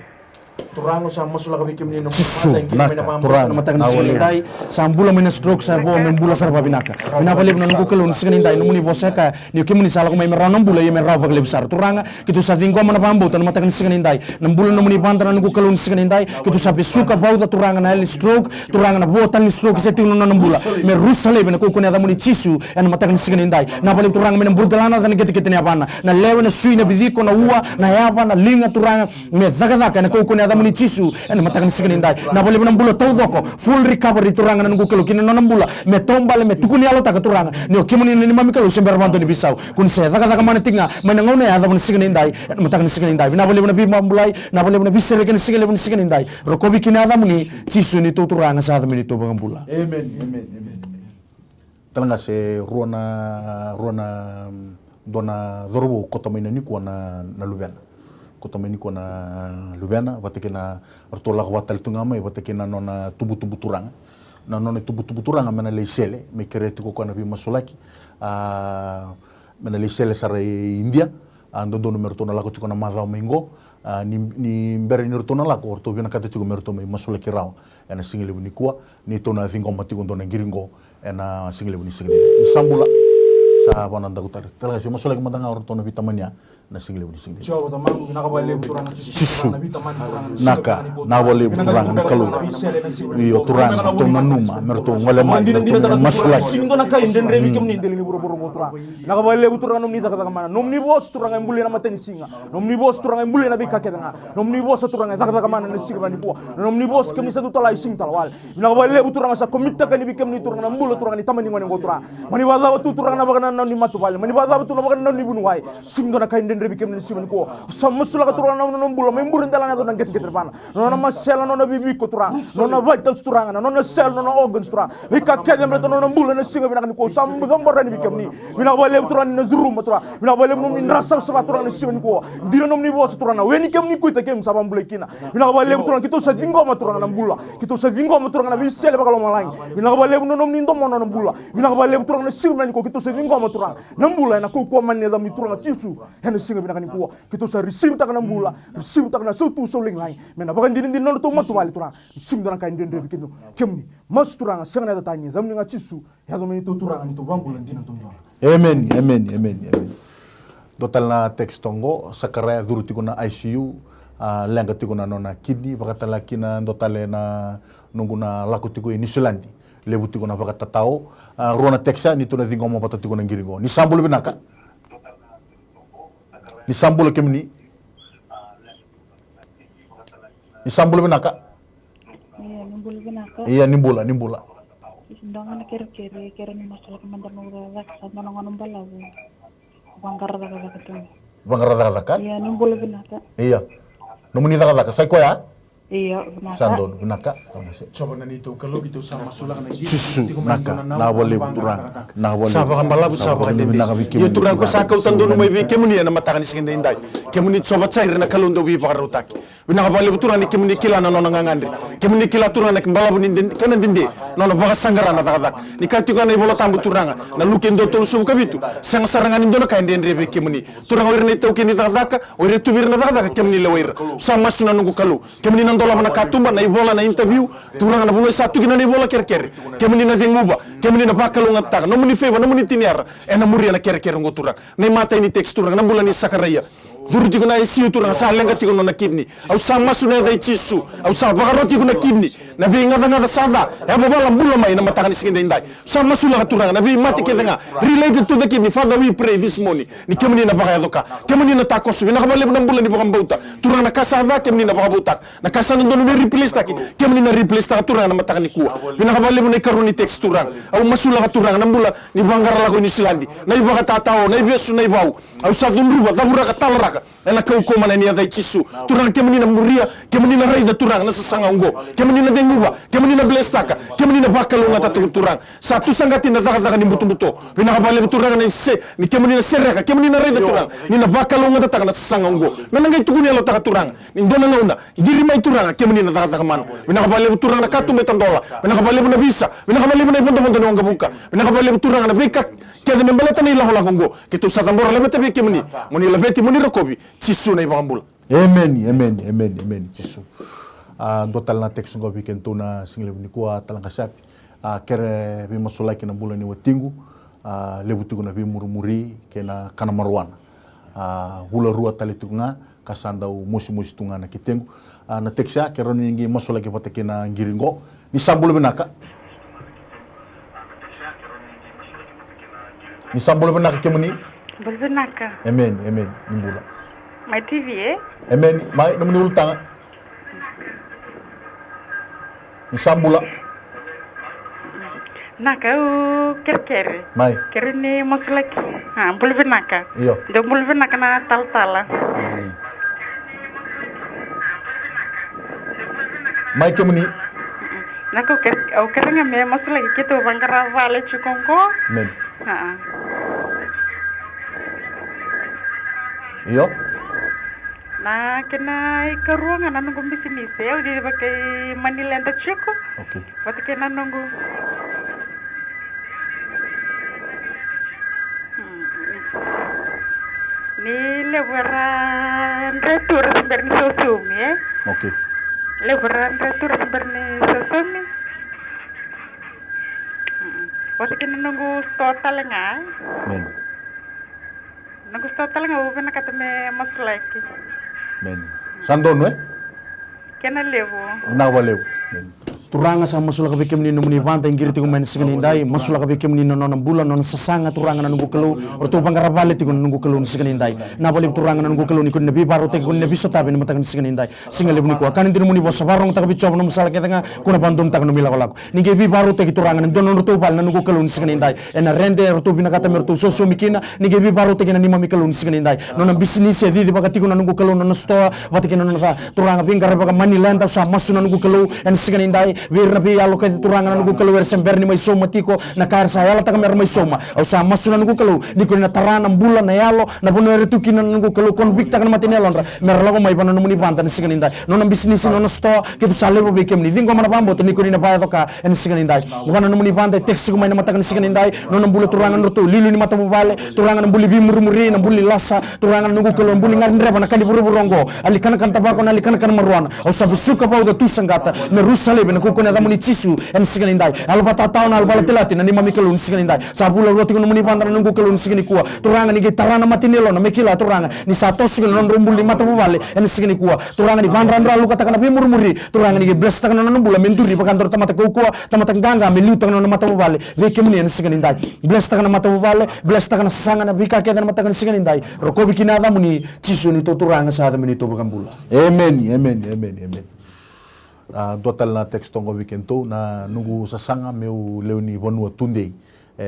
Turango sa masula kabiki mni na Susu, mata naka, na turang. na matang sinindai sambula mina stroke sa bo men bula sarba binaka mina bale na nungu kelon sinindai no muni bosaka ni ke muni sala ko may meranong bula ye merra bagle besar turanga kitu sa dinggo mana pambo tan matang sinindai na bula no muni panta na nungu kelon sinindai kitu sa besuka bauta turanga na stroke turanga na botan ni stroke se tinu na bula me rusale bena ko kunya da muni chisu en matang sinindai na bale turanga men burdalana dan gete gete ni apana na lewe na suina bidiko na ua na yapa na linga turanga me daga na ko kunya da muni chisu en matang sinindai na bale na bula tawdoko full recovery turanga na nungu kelo kina na bula me tombale me tukuni alo taka turanga ni okimuni ni mami kelo sember bantu ni bisau kun se daga mana tinga mana ngone ya da muni sinindai en matang sinindai na bale na bi mambulai na bale na bisere ken sinindai rokobi kina da muni chisu ni turanga sa da muni to bangambula amen talanga se ruana dona zorbo kotamina ni ko na Lubiana kotamini ko na Lubiana batekena ortola watal tungama batekena nona tubu turanga na nona tubu turanga mena leisele me kereti ko na bi masulaki mena leisele sare India ando dono mertona lako chiko na mazao mengo ni mbere ni rotona lako orto bina kata chiko merto me masulaki raw ena singile buni kuwa ni tona thingo matiko ndona ngiringo ena singile buni singile sambula sa bananda kutar talaga si masulaki madanga orto na vitamania na singile buni singile Ciao tamangu nakabale turanga Susu. na vita mani turanga naka na wale turanga na kalu iyo turanga to nanuma merto ngale ma masulaki Singo na kain den rebi kem ni ndeli buru gotra. Naka bale utura nom ni daga mana. Nom ni bos turanga mbule na mateni singa. Nom ni bos turanga mbule na bika kedanga. Nom ni bos turanga daga mana na singa ni ko. Nom ni bos kem ni satu talai sing talwal. Naka bale uturanga sa komita kan ni bikem ni turanga mbule turanga ni tamani ngone gotra. Mani wada tu turanga na bagana ni matu bale. Mani wada tu na bagana ni bunuai. Singo na kain den rebi kem ni singa ni ko. Samusula ka turanga na mbule membure ndala na to nget pana. Nona masela nona bibi ko turanga. Nona vitals turanga nona cell nona organs turanga. Bika kedem na nona mbule na singa bina ko sam gambar ni bikem ni bina wale turan na zuru matra bina wale nom ni rasam sa turan ni siwen ko dira nom ni bos turan na weni kem ni kuita kem sa bambule kina bina wale turan kito sa vingo maturan na mbula kito sa vingo maturan na bisele bakalo malang bina wale nom ni ndomo na mbula bina wale turan na siwen ni ko kito sa vingo maturan na mbula na ko ko man ne da mi turan tisu hen singa bina ni ko kito sa receive ta na mbula receive ta na so tu so ling lai mena bakan din din no to matu wale turan sim dan kan den de bikin kem ni mas turan sa na da tani dam ni nga tisu ya do mi to turan ni to bambulan din to amen dotal na textongo sakara duruti ko na ICU lenga tiko na nona kidney bakatala kina dotale na nunguna lakuti ko ni Sulandi lebuti ko na bakatatao ruana texa ni to na dingo mo patati ko na ngiringo ni sambulu binaka ni sambulu kemni ni sambulu binaka iya nimbula Sindangan kere ni masalah kemantan udah sama nongon balawu bangkar daga bangara daga iya nimbul binaka iya nomuni daga sai koya Iya, benar. Sandon binaka tangase Coba na nito kalau gitu sama sulang na susu naka na wale turang na wale Saba kambala saba kadende. Yo turang ko saka utando no may kemuni na matakan sigende indai. Kemuni sobat sair na kalundo wi pakarutaki. Binaka bale turang ni kemuni kila na nona ngangande. Kemuni kila turang na kembala bunin kanan dinde. Nona baga sangara na tagadak. Ni kanti kana ibola tambu turanga. Na lukendo tol sum kabitu. Sang sarangan indona kainde ndrebe kemuni. Turang wirne to kini tagadak, wire tubir na tagadak kemuni lewir. Sama suna nungu kalu. Kemuni nandola mana katumba na ibola na interview. Turang na bulo satu kina ibola ker. Kemuni na denguba. Kemuni na bakalu ngatak. No muni feba no muni tiniar. Ena muria na ker ngoturang. Na mata ini teksturang na bulan ni sakaraya. Durti kuna isiu turang sa lenga tiko na kidney. Au sama suna dai chisu. Au sa bagaroti kuna kidney. Na bi ngada sada. Ya bala mbula mai na matakan iskinde indai. Sama sula turang na bi mati kedenga. Related to the kidney. Father we pray this morning. Ni kemuni na bakaya doka. Kemuni na takosu. Na kabale na mbula ni bakam bauta. Turang na kasada kemuni na bakabutak. Na kasana ndo ni replace taki. Kemuni na replace ta turang na matakan ni kuwa. Bina kabale na karuni text turang. Au masula ka turang na mbula ni bangara lago ni silandi. Na ibaka tatao, na ibesu na ibau. Au sa dunruba, dabura ka talraka. Ela kau ko mana ni ada chisu. Turang kemuni na muria, kemuni na raida turang na sasanga ungo. Kemuni na denguba, kemuni na blestaka, kemuni na bakalu ngata turang. Satu sangati na daga ni butu-butu. Bina kabale turang na se, ni kemuni na seraka, kemuni na raida turang. Ni na bakalu ngata na sasanga ungo. Menangai tukuni alo taka turang. Ni ndona ngaunda. Diri mai turang kemuni na daga man. Bina kabale turang na katu metandola. Bina kabale na bisa. Bina kabale na ibonda-bonda na ngabuka. Bina kabale turang na beka. Kaya na mbala tani lahu lagungo. Kitu sa tambora lebete be kemuni. Muni lebeti muni rokobi. Chisu na ibangambula. Amen, Chisu. Dotal na text ngo weekend to na single ni kuwa talang kasapi. Kere bi masulaki na bulan ni watingu. Lebutu na bi murmuri kena kana marwana. Hula rua talitu nga kasanda musi tunga na kitengu. Na texta kero ningi masulaki patake na ngiringo. Ni sambulu benaka. Ni sambulu benaka kemuni. Bulbenaka. Amen, nimbula. My TV Amen, mai namuni ultanga. Ni sambula. Naka ker. Mai. Ker ni masulaki. Bulbenaka. Iyo. Do bulbenaka na tal-tala. Mai kemuni. Nako ker nga me masulaki kito bangara vale chukongo. Amen. Iyo. Na kena ikaruangan na nunggu bisnis ya udah pakai money lender chico. Okay. Waktu kena nunggu. Ni lebaran retur berni sosumi ya. Okay. Lebaran retur berni sosumi. Waktu kena nunggu total nggak? Amen. Nunggu total nggak? Bukan nak kata me masulaki. Amen. Sandon Kena levo. Nawa lew. Amen. Turanga sa masula kabe kemni no muni vanta ingiri tigo men sigani indai masula kabe kemni no non bulan non sasanga turanga na nungu kelu orto bangara vale tigo nungu kelu sigani indai na bali turanga na nungu kelu ni kun nabi baro te kun nabi sota be matakan sigani indai singali buni ko kan ndin muni bosa barong tak bicob no masala ketanga kuna bandum tak no mila kolako ni ge bi baro te turanga na don orto bal na nungu kelu sigani indai ena rende orto bina kata merto soso mikina ni ge bi baro te na ni mami kelu sigani indai non bisnis e di bakati ko na nungu kelu no stoa watike no turanga bingara baka mani lenda sa masuna nungu kelu en sigani indai wirna bi alo kay turangan nugu kelu wer sember ni may soma tiko na kar sa yala taka mer may soma au sa masuna nugu kelu ni ko na tarana bulan na yalo na bono retukin nugu kelu convict kan matinelon ra mer lago may panon muni panta ni sigan indai non business non sto kitu salebo be kemni vingo mana pambo to ni ko na pa toka en sigan indai bukan muni panta text ko may na matakan sigan indai non bulo turangan roto lilu ni mata mobile turangan buli bi murmuri na buli lasa turangan nugu kelu buli ngar ndre na kali buru burongo ali kan tabako na ali kan marwana au sa bisuka pa uda tusangata me rusalebe na ko na muni chisu en sigan indai alba tatau na alba telati na ni mami kelun sigan indai sabula roti ko muni pandara nunggu kelun sigan kuwa turanga ni gitarana matinelo na mekila turanga ni sato sigan non rumbul ni mata bubale en sigan kuwa turanga ni bandra lu kata kana be murmuri turanga ni bless takana non bula menturi pakantor tamata kuwa tamata ganga melu takana non mata bubale ve kemuni en sigan indai bless takana mata bubale bless takana sanga na bika ke mata kana sigan indai rokobi kinada muni chisu ni to turanga sa muni to bakambula Amen. Dotal na texto ngo weekend to na nungu sasanga meu leuni vonua tunde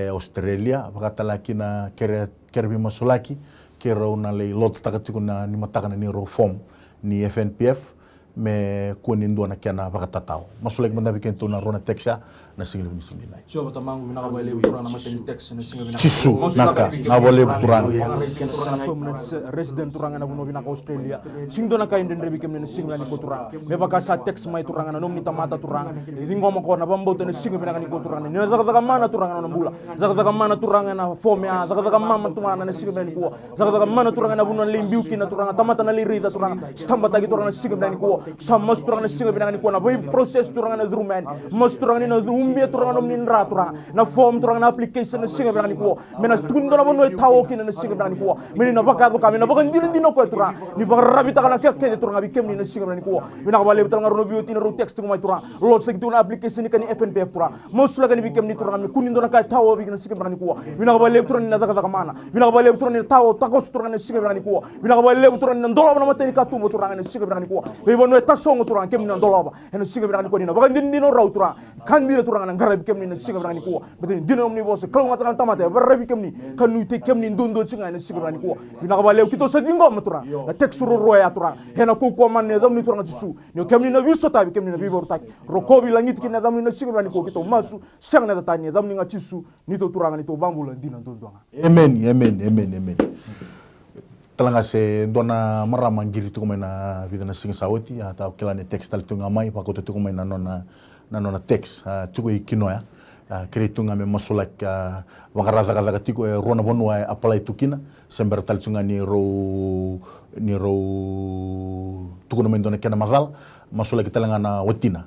Australia bakatalaki na kerbi masulaki kero na le lots takatiko na ni matakana ni reform ni FNPF me kuani ndona kiana vakatatao masulek manda bikin tu na rona texia na single ni single nai Sio batamangu binaka bale buturang na mateni text na singa binaka. chisu naka na bole buturang Resident turang na buno binaka Australia. Sing do na kain den rebi kem na singa ni koturang. Me baka sa text mai turang na nom ni tamata turang. Ringo mo ko na bambo na singa binaka ni koturang. Ni zaga mana turang na bula. Zaga mana turang na fomia. Zaga mama tumana na singa ni ko. Zaga mana turang na buno limbiuki na turang tamata na lirita turang. Stamba tagi turang na singa ni ko. Sa mas turang na singa binaka ni ko na boy process turang na drumen. Mas turang ni na umbia turang na minra turang. Na form turang na application na singa binaka ni ko. Mena tundo na bono tawo kin na singa binaka ni ko. Mena na baka kami na baka ndino ko turang. Ni baka rabi ta kana keke turang abi kem ni na singa binaka ni ko. Mena ka bale turang rono bioti na ro text ko mai turang. Lot sa kituna application ni kan FNPF turang. Most la kan bi kem ni turang ni kunin do na ka tawo bi na singa binaka ni ko. Mena ka bale turang ni na daga mana. Mena ka bale turang ni tawo takos turang na singa binaka ni ko. Mena ka bale turang ni ndolo na mateni ka tumo turang na singa binaka ni ko. Be bono ta songo turang kem ni ndolo ba. Eno singa binaka ni ko ni na baka ndino raw turang. Kan dira turang na ngarabi kem ni na singa binaka ni ko. Beten dino ni bose kalau ngata tamate barabi kem ni kan nu te kem ni ndondo cinga na singa binaka ni ko. Bina ka bale kito sa dingo ma turang. Na texuro roya turang. Hena ko ko man ne dam ni turang tisu. Ni kem ni na wiso tabi kem ni na bibor tak. Rokobi langit kin na dam ni na singa binaka ni ko kito masu sang na tatanya dam ni nga tisu ni to turang ni to bambula dina ndondo. amen talanga se dona marama ngiri tu na vida na singa sauti atau kilane tekstal tu ngamai pakoto tu na nona text chuko ikinoya kretu ngame masulak wakaraza tiko rona bonwa apply tukina sember tal tsunga ni ro tukuna mendona kena mazal masulak talanga na watina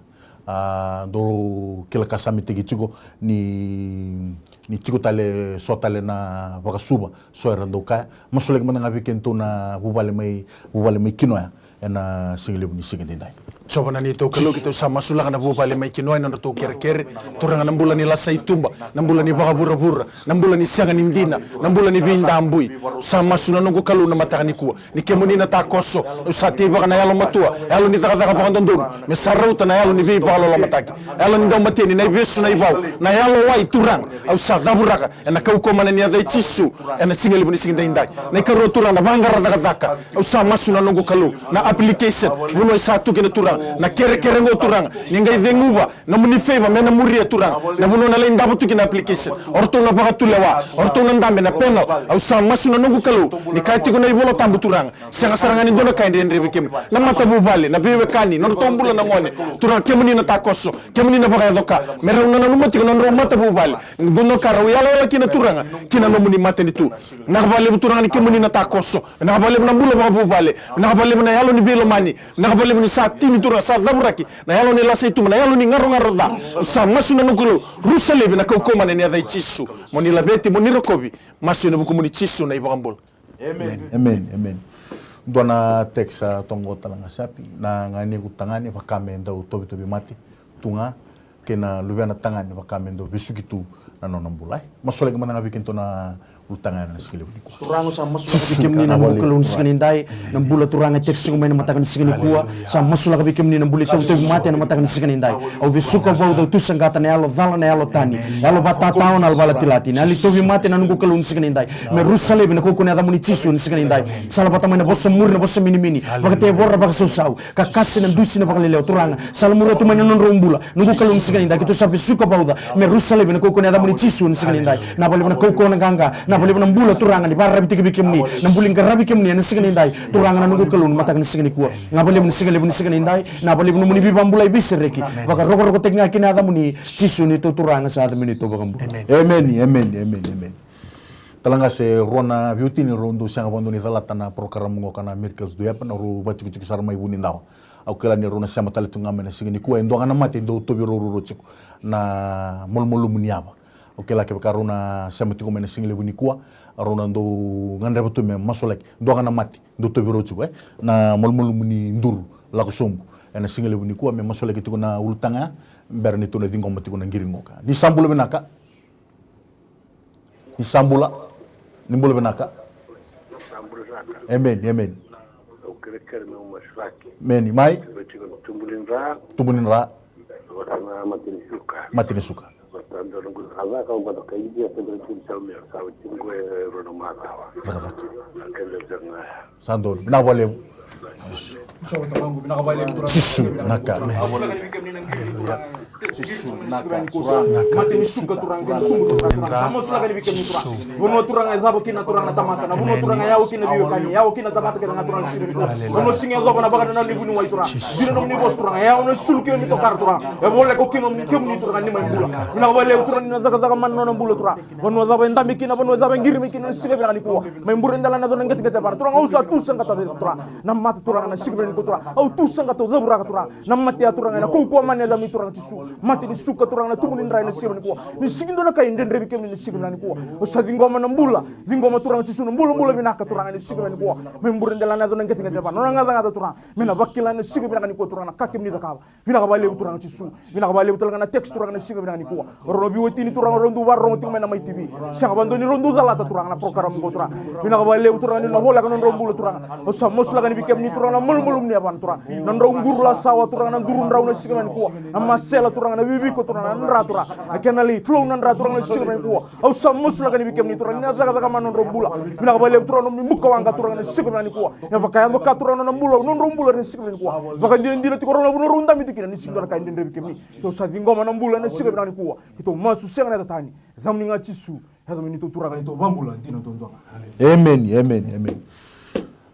do kila kasami tigi chuko ni chuko tale so tale na wakasuba so erando ka masulak mana ngapi kento na bubale mai kinoya ena single ni single dai coba nani to kalau kita sama sulah kana bupale mai kinoi na to kere turang na bulan ni lasai tumba na bulan ni baka bura na bulan ni siang ni ndina na bulan ni binda ambui sama suna nungu kalau na mata ni kuwa ni kemuni na takoso usati baka na yalo matua yalo ni taka baka ndon me sarauta na yalo ni bi baka lo mataki yalo ni dom mateni na besu na ibau na yalo wai turang au sa daburaka na kau ko mana ni adai chisu na single ni single dai na karo turang na bangara daka au sama suna nungu kalau na application buno satu kena turang na kere ngo turang ningai denguba na munifeva mena muria turang na buno na lain dapat kena application orto na pakatulewa orto na ndambe na penal au sama suna nungu kalau ni kaiti ko na ibolo tambu turang sanga sarangan ni dona kainde ndre bikem na mata bubale na bebe kani no tombula na ngone turang kemuni na takoso kemuni na baka doka mera na numati ko na mata bubale buno karaw yala kina turang kina no muni mate ni tu na bale turang ni kemuni na takoso na bale na bula baka bubale na bale na yalo ni belo mani na bale ni sati ni turang sa daburaki na yalo ni lasa itu na yalo ni ngaro da sa masuna nukulo rusale na kokoma ni adai chisu moni labeti moni rokobi masu na buku moni chisu na ibambol amen dona teksa tongo talanga sapi na ngani kutangani pakame ndau tobi mati tunga kena lubiana tangani pakame ndau bisukitu na nonambulai masole kemana ngabikin to na utangan na sikile budi ko turang sa masula bikim ni na bukulun sikani dai na bula turang tek singo mai na matakan sikani kuwa sa masula bikim ni na buli to mate na matakan sikani dai au bisuka vau do tusangata na yalo dala na yalo tani yalo bata taon al bala tilati na li to mate na nungu kulun sikani dai me rusale bina ko kuna da muni chisu sikani dai sala bata mai na bossa murna bossa mini baka te borra baka sosau ka kasse na dusi na baka lele turang sala mura to mai na non rombula nungu kulun sikani dai kito sa bisuka vau da me rusale bina ko kuna da muni chisu sikani dai na bali bina ko na ganga na bali bina bula turangan di barra bitik bikim ni na buling karabi kim ni na sikani dai turangan na nungu kulun matakan sikani kuwa na bali bina sikani dai na bali bina muni bibambulai bisreki baka roko tekna kina da muni chisu ni to turangan sa da muni to bakambu amen talanga se rona beauty ni rondo sanga bondo ni zalata na program ngo kana miracles do yapa na ru bachi sarma ibuni ndao au kala ni rona sama tale tunga mena sigini kuwa endo ngana mate ndo tobi ro chiku na molmolu muniaba o kala ke karuna sama tuko mena single buni kuwa rona ndo ngandre botu me masolek ndo ngana mate ndo tobi ro chiku na molmolu muni nduru la ko sombu ena single buni kuwa me masolek tuko na ultanga berni to na dingo mati ko na ngiringoka ni sambulo benaka ni sambula ni mbolo benaka amen meni mai tumbulin ra matini suka kaza ka ba ka yi ya pedro tin salme ka tin ko rono mata Zakazak. kende zanga Sandol. Binawale. So tamangu binakabali ko Sisu. Naka. Masula ka bigam ni nang gili turang sisu naka mate ni suka turang kan tumbu turang sama sula ka bigam ni turang wono turang ay zabo kina turang na tamata na wono turang ayaw kina biyo kani ayaw kina tamata kina na turang sibi ko wono singe zo bana baga na libu ni way turang dina nom ni bos turang ayaw na sul kilo mi to kar turang e bolle ko kino kem ni turang ni may bula binakabali turang na zaga man non bula turang wono zabo ndambi kina wono zabo ngirmi kina sibe ni ko may mbure ndala na don ngati ngati par turang ausa tusan kata turang na mata turang na sibe ni ko turang au tusan kata zabura ka turang na mate turang na ko mane da mi turang tisu mati ni suka turang na tumu ni ndrai na sibe ni ko ni sigindo na kay ndendre bi kem ni sibe ni ko o sa ngoma na mbula ngoma turang tisu na mbula binaka turang ni sibe ni ko me mbure ndala na don ngati ngati par non ngata turang mina bakila na sibe ni ko turang na kakem ni da ka binaka bale turang tisu binaka bale turang na text turang na sibe ni ko ro bi woti ni turang rondu war rondu me na mai tv sa bando ni rondu zala ta turang na program ko turang binaka bale turang ni na hola ka non rombula turang o sa mosla ka ni bi kem ni turang na mulmulum ni aban turang nan raw ngur la sawa turang na durun raw na sibe ni ko amma sela turang na bibi ko turang na ra turang kenali flow nan ra turang na sibe ni ko au sa mosla ka ni bi kem ni turang na zaga man non rombula binaka bale turang ni mukka wanga turang na sibe ni ko ya bakaya no ka turang na mbula non rombula ni sibe ni ko baka ndina ti korona no runda mi tikina ni singona ka ndinde bi kem ni to sa ngoma na mbula na sibe ni ko to masu senga na tani zamni nga tisu hado mi to turang ni to bambula ndina to ndo Amen.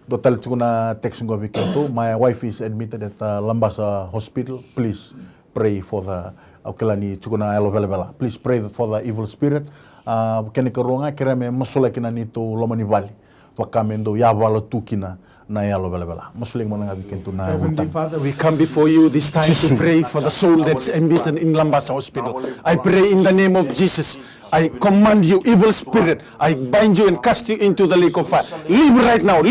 Total tukuna text ngo weekend. My wife is admitted at Lambasa Hospital. Please pray for the Aukelani tukuna elovela. Please pray for the evil spirit. Kani karonga kirame masula kina nito lomani valley. Wakamendo yavala tukina na elovela. Masuling mananga weekend tu na. Heavenly Father, We come before you this time to pray for the soul that's admitted in Lambasa Hospital. I pray in the name of Jesus. I command you, evil spirit. I bind you and cast you into the lake of fire. Leave right now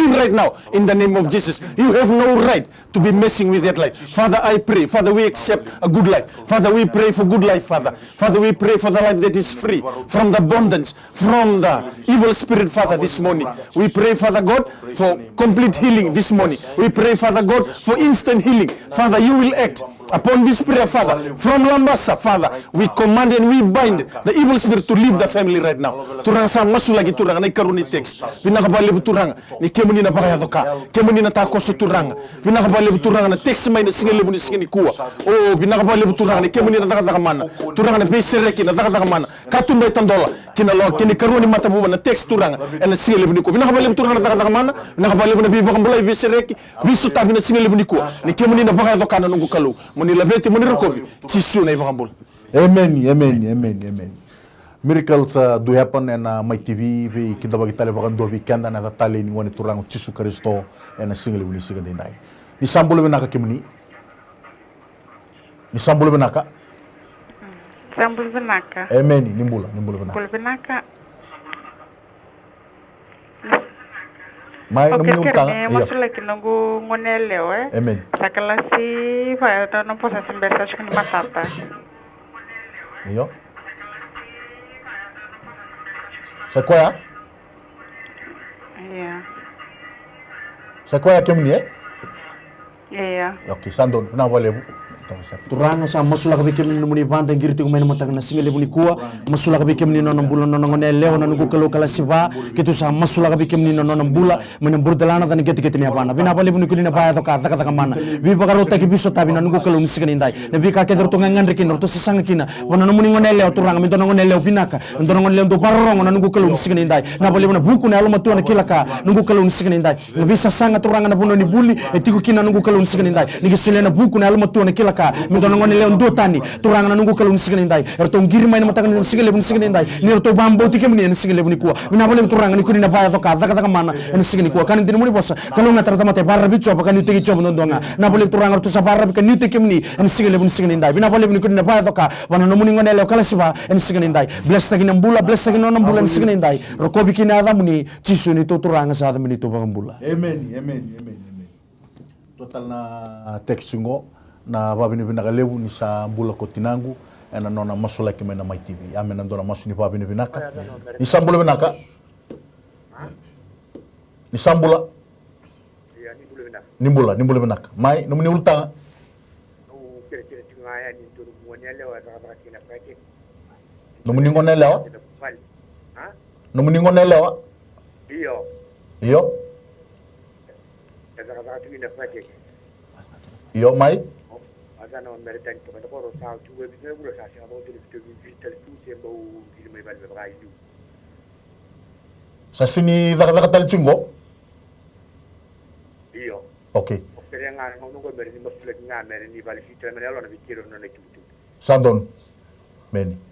in the name of Jesus. You have no right to be messing with that life. Father, I pray. Father, we accept a good life. Father, we pray for good life, Father. Father, we pray for the life that is free from the bondage, from the evil spirit, Father, this morning. We pray, Father God, for complete healing this morning. We pray, Father God, for instant healing. Father, you will act upon this prayer, Father, from Lambasa, Father. We command and we bind the evil spirit to leave the family right now. Turang sa masu lagi turang na ikaruni text. Pinakabali turang ni kemuni na pakayadoka. Kemuni na takoso turang. Pinakabali turang na text may na singele ni singeni kuwa. Oh, pinakabali turang ni kemuni na takatakamana. Turang na besereki na takatakamana. Katumbay tandola. Kinalo kini karuni mata buwan na text turang na singele ni kuwa. Pinakabali turang na takatakamana. Pinakabali na bibakang bulay besereki. Bisu tabi na singele ni kuwa. Ni kemuni na pakayadoka na nungu kalu. Muni labeti muni rukobi. Tisu na ibakambul. Amen. Miracles do happen and my TV we kita bagi tali bakan do weekend na tali ni wani turang Yesus Kristo and single wini sigan dinai. Ni sambul benaka kimni. Ni sambul benaka. Sambul benaka. Amen. Nimbula benaka. Kul benaka. Mai Okay, namun utang. kaya masula kinungu ngonelew Amen. Sakalasi vaya to no posa simbersa shkani matata. Iyo. Sequoia? Yeah. Sequoia kimni Yeah. Okay, sandon na wale. Turanga sa masula ka bikim ni muni banda ngirti ko may matag na singele muni kuwa masula ka bikim ni non bulan non ngone lew na nugo kalo kala siba kitu sa masula ka bikim ni non bula men burdalana tan geti geti ni abana bina bali muni kunina baya to ka taka mana bi bagaro ta ki biso tabi na nugo kalo nisikan indai ne bi ka ke to ngangan riki no to sisanga kina wana no muni ngone lew turanga mi to ngone lew binaka ndo ngone lew do parong na nugo kalo nisikan indai na bali muna buku na alma tu na kilaka nugo kalo nisikan indai ne bi sasanga turanga na buno ni buli etiku kina nugo kalo nisikan indai ni gisile na buku na alma tu na kilaka mi to ngone lew do tani turanga na nugo kalo nisikan indai erto ngiri mai na matakan nisikan lew nisikan indai ni erto bambo tikem ni nisikan lew ni kuwa mina bali turanga ni kunina baya to ka taka mana nisikan kuwa kan tin muni bosa kalau na tarata mate barra bicho pa kan ni tegi chobo ndonga na bali turanga to sa barra kan ni tikem ni nisikan lew nisikan indai mina bali ni kunina baya to ka wana no muni ngone lew kala siba nisikan indai bless tagi nambula bless tagi no nambula nisikan indai rokobi kina ada muni chisu ni to turanga sa ada muni to bagambula Amen. Total na textungo na babini binakalewu ni sa mbula ko tinangu na nona masula kime na my TV. Amen andona masu ni babini binaka. Ni sambula binaka. Ni sambula. Nimbula binaka. Mai nomuni ultanga. Numuningo nelewa? Ha? Numuningo nelewa? Iyo? Kaya tumina fake. Iyo mai? Azana wa meritani to kada koro sa tu we bi ngula sa sa do tu vital tu sembo ili mai bal ba yu. Sa sini daga talchungo? Iyo. Okay. Kaya nga ngono ko meri ni maflek nga meri ni bal fitra meri alona bi kiro no nekitu. Sandon. Meni.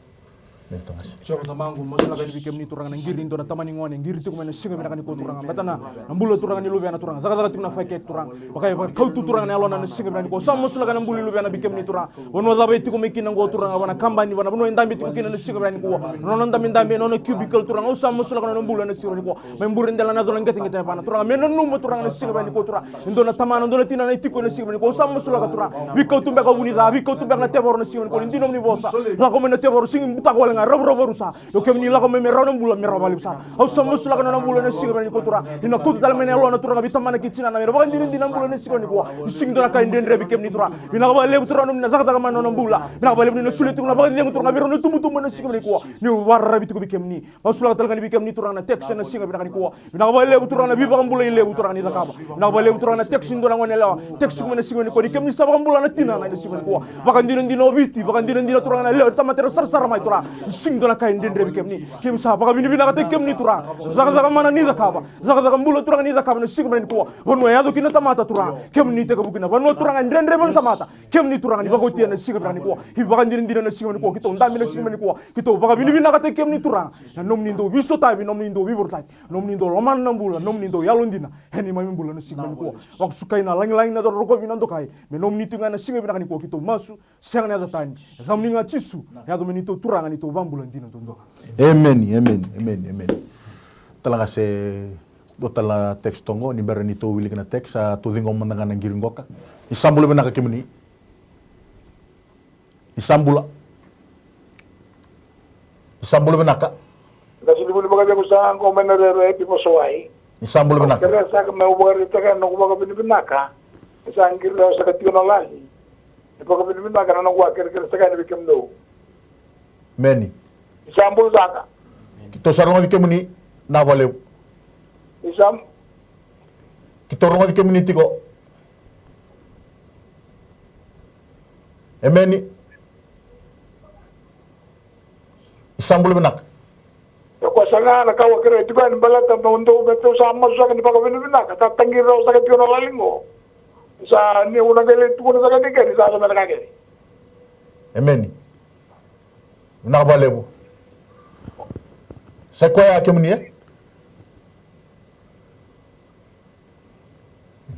Mentangas. Coba tamangu masula kali bikem ni turang nangiri ndo na tamani ngone ngiri tu kumena singa mena kani ko turang batana nambulo turang ni lubena turang zaga timna fake turang bakay kau tu turang na alona na singa mena ko sam masula kana mbuli lubena bikem ni turang wono zabe ti ko mekin ngo turang wana kambani wana bono ndambi ti ko kina na singa mena ko nono ndambi nono cubicle turang o sam masula kana mbula na singa ko membure ndela na do ngati ngati bana turang mena numa turang na singa mena ko turang ndo na tamana ndo na tina na ti ko na singa mena ko sam masula ka turang wi ko tumbe ka unida wi ko tumbe na tebor na singa ko ndino ni bosa la ko mena tebor singa buta ko nga robo rusa yo kemni la ko me rawna mbula me rawali sa aw samu sula kana mbula na singa ni ko tura ina ko dal mena lo na tura bi tamana ki cina na me ba ndin dina mbula na singa ni ko sing dora kay ndен rebi kemni tura ina ba lebu tura na zakata ma no mbula ina ba lebu na sulitu na ba ndeng tura bi no tumu na singa ni ko ni war rabi ko bi kemni ba sula tal kan bi kemni tura na tek na singa bi ni ko ina ba lebu tura na bi ba mbula lebu tura ni zakaba ina ba lebu tura na tek sin dora ngone la tek na singa ni ko di kemni sa ba mbula na tina na singa ni ko ba kan ndin dina biti ba kan ndin dina tura na le tamatera sar mai tura sing dona kay ndен rebi kemni kim sa ba bini bina kate kemni tura zaga mana ni zakaba zaga mbula tura ni zakaba na sigma ni ko wonwa yado kina tamata tura kemni te kabukina wonwa tura ndren rebe tamata kemni tura ni bago tiena sigma ni ko hi baga ndin dina na sigma ni ko kito ndami na sigma ni ko kito baga bini bina kate kemni tura na nomni ndo wiso tabi nomni ndo wiburtai nomni ndo loman na mbula nomni ndo yalondina heni mai mbula na sigma ni ko wak sukai na lang na do roko bina ndo kai me nomni tinga na sigma ni ko kito masu seng na zatani zamni nga chisu yado meni to tura ngani to bambula ndina ndo. Amen. Talaga se do tala tekstongo ni berani to wili kana teks tu dingo mandanga nang giringoka. Isambula benaka kimuni. Isambula benaka. Kasi libuli baga jago sa ko menere epi mo soai. Isambula benaka. Kaya sa me ubari taka no baga binaka. Sa angir lo sa katio na lahi. Baga binaka na ngwa kere sa kana bikem no. Meni. Isambul zaka. Kito sarunga di kemuni na wale. Kito runga di kemuni tiko. Emeni. Isambul benak. Kwa sanga na kawa kere tiba ni balata no ndo beto sama sa kan baga binaka ta tangir ro sa katio na lalingo. Sa ni una gele tu na sa kan ke sa na ka ke. Emeni. Na wale bu. Sa koya kemuni ya?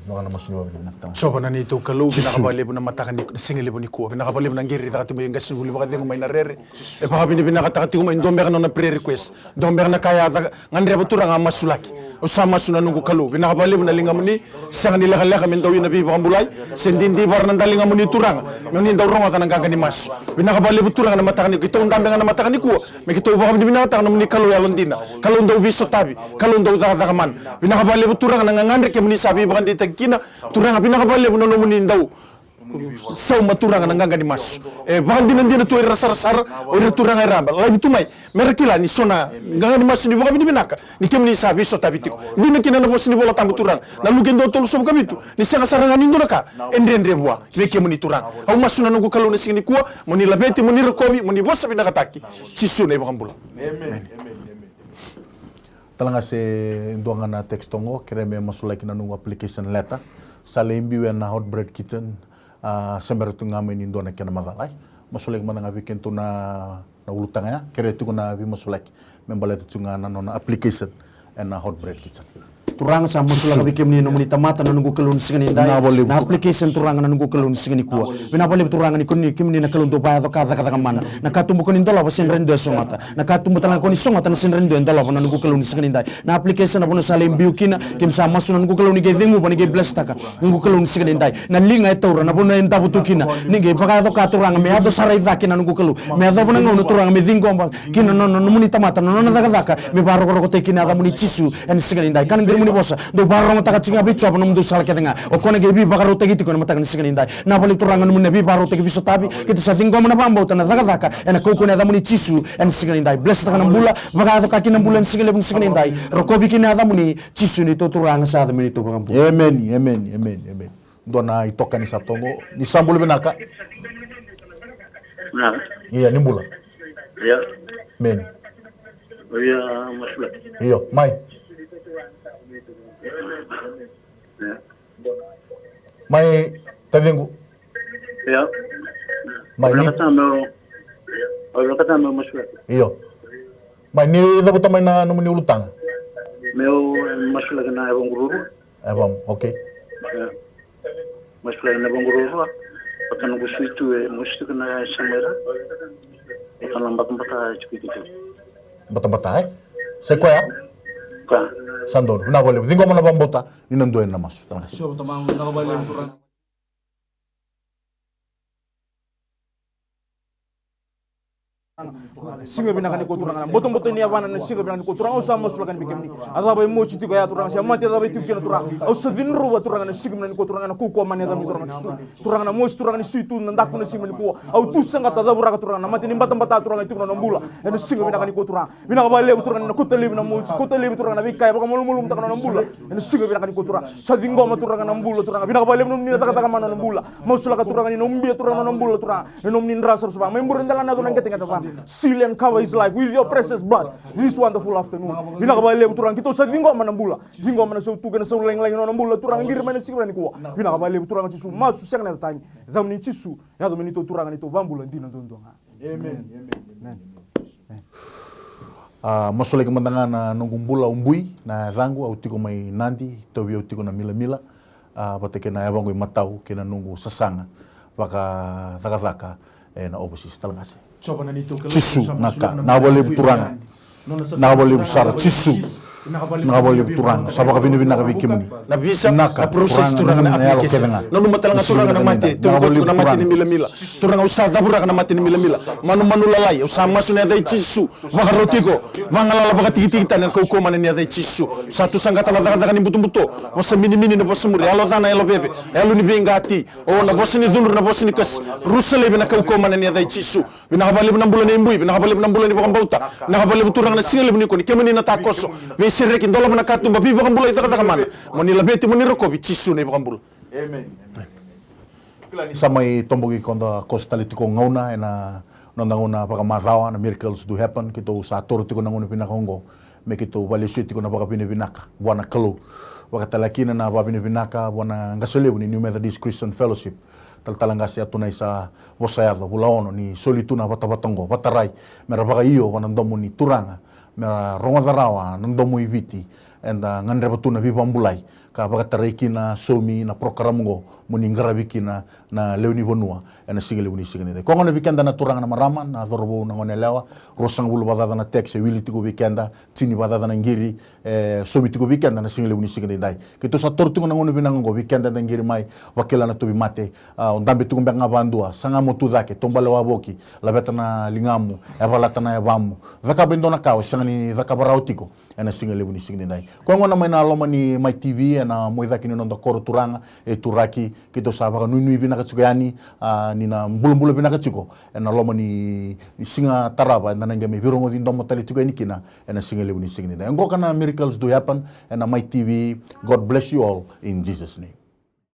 Nona masini wa binatang. So pa nanito kalau binakabalebu na matakan ni singelebu ni ko binakabalebu na ngiri takati mo yung gasin huli bakit yung may narere e pa binakatati mo indo meron na pre-request do meron na kaya ngandre batura nga masulaki usama suna nunggu kalau binakabalebu na linga mo ni sa kanila kala kami daw yung nabiba kambulay sendindi bar nang dalinga mo ni turang yung daw rongo tanang gagani mas binakabalebu turang na matakan ni kita undambe nga na matakan ni ko may kita ubah kami binakatang na ni kalau yalondina kalau daw viso tabi kalau daw zakakaman binakabalebu turang na ngandre kami ni sabi bakan ditag kina turang pinakabale mo no munin daw sa maturang nang gangani mas bahal din to rasar o turang ay rambal labi tumay merakila ni sona gangani mas ni baka binaka ni kemni sabi so tabitiko ni na kinana mo sini bola tambu turang lalu gendo tol so kabitu ni sanga sarangan indo naka endre bua ni kemni turang au masuna nugo kalu ni sini kuwa mo ni labeti mo ni rekobi mo ni bossa binaka taki sisu ne bakambula amen talanga se nduanga na tekstongo kereme masulaki na nungu application letter sa lembi na Hotbread Kitchen sember tu ngame ni ndona kena magalai masulaki mananga weekend tu na ulutanga kere tu na bi masulaki membalete tu ngana nona application na Hotbread Kitchen turang sa musula kabi kemni no munita mata na nunggu kelun singani dai na application turang na nunggu kelun singani kuwa bina bali turang ni kuni kemni na kelun do baya to kata mana na katumbu kuni ndola ba sin rende songata na katumbu tala kuni songata na sin rende ndola ba na nunggu kelun singani dai na application na bono salim biukina kim sa masu na nunggu kelun ni ge dengu ba ni ge blastaka nunggu kelun singani dai na linga etora na bono enta butukina ni ge baka to katurang me ado sarai vakina nunggu kelu me ado bono ngono turang me dingko ba kina no munita mata no daga me baro ko tekina ada muni chisu en singani dai kan muni bosa do barong taka cinga bi chop nom do sal ketenga o kone ge bi bakaro tegi tiko na matang singa indai na bali turanga no mune bi baro tegi biso tabi kitu sa tingko na bambo tana zaka ena koko na damuni chisu en singa indai bless taka na bula baka kaki na bula singa lebung singa indai rokobi kina damuni chisu ni to turanga sa damuni to bagampu amen dona itoka ni satongo ni sambulu benaka iya nimbula iya men iya masula iyo mai mai tadengu iya mai ni kata meu masula iyo mai ni dapat tamai na numuni ulutang meu masula kena ebong guru okay masula kena ebong guru patang gusitu musti kena samera patang lambat cukup bata sequoia ka sandor na boleh dingo mana bambota ni nandoen na masu terima kasih Sio tamang nakabali ang turang. Singa binakani ko turang botong ni avana na singa binakani ko turang usama sulakan bikemni ada bay mo chiti ko ya turang sia mati ada bay tikina turang au sadin ruwa turang na singa binakani ko turang na ku ko mani ada mi turang su turang na mo turang ni situ na ndaku na singa ni ko au tu sanga ta da buraka turang na mati ni batam bata turang itu na mbula na singa binakani ko turang binakabale turang na kutali na mo kutali turang na bikai baka mulum tak na mbula na singa binakani ko turang sadin go ma turang na mbula turang binakabale no ni taka taka mana na mbula mo sulaka turang ni nombi turang na mbula turang no ni rasa sa member ndala na turang ketinga ta seal and cover his life with your precious blood this wonderful afternoon binakabale turang kito sa dingo manambula dingo mana so tu kana so leng-leng no nambula turang ngir mana sikra ni ko binakabale turang chisu masu seng na tani dam ni chisu ya do menito turang ni to bambula ndina dondonga amen masole kementangan na nungumbula umbui na zangu au tiko mai nandi tobi au tiko na mila pateke na yabango matau kena nungu sasanga baka zaka na overseas talangase cisu naka na boleh turanga na boleh besar cisu na boleh turanga sabaka bini bina kabi kimni na bisa naka na proses turanga na application nonu matalanga turanga na mati turanga na mati ni mila turanga usada buraka na mati ni mila manu lalai usama sunya dai cisu vagarotiko vangalala baka tiki tan ko ko manani dai cisu satu sanggata la daga ni butu masa mini na bosamuri alo dana elo bebe elo ni bengati o na bosini dulur na bosini kas rusale bina ko manani dai cisu bina kabale bina bulan imbui bina kabale bina bulan ibang bauta na kabale turanga na single bini ko ni kemeni na takoso sirek indola mana katum babi bakam bula ita kata kamana moni labeti moni rokobi cisu ne bakam bula amen samai tombogi konda kostali tiko ngauna ena nondanguna paka mazawa na miracles do happen kito sa toro tiko nanguna pinakongo me kito valisio tiko na paka pinaka buana kalo wakatalakina na paka pinaka buana ngasoleu ni New Methodist Christian Fellowship talangasi atuna isa bosayado bulaono ni solituna batabatongo batarai mera paka iyo wanandomo ni turanga mera rongadarawa nandomo iviti enda ngandre batuna vivambulai ka bakatareiki na somi na programungo muni ngarabiki na leuni bonua ena sigele uni sigene ko ngone weekend na turanga na marama na dorbo na ngone lewa rosang bulu badada na texe wili tiko weekend tini badada na ngiri somi tiko weekend na sigele uni sigene dai kito sa tortu na ngone binango weekend na ngiri mai wakela na tobi mate ondambe tiko mbanga bandua sanga motu zake tombale waboki labeta na lingamu evalata na yabamu zaka bendona kawa sangani zaka barautiko ena sigele uni sigene dai ko ngona mai na loma ni mai TV na moida kini nonda koro turanga turaki kito sabaka nui bina katsugani ni na mbulu bina katsuko ena loma ni singa taraba ena nanga me virongo di ndomo tali tuga nikina ena singa leuni singa ni ngo kana miracles do happen ena my TV. God bless you all in Jesus name.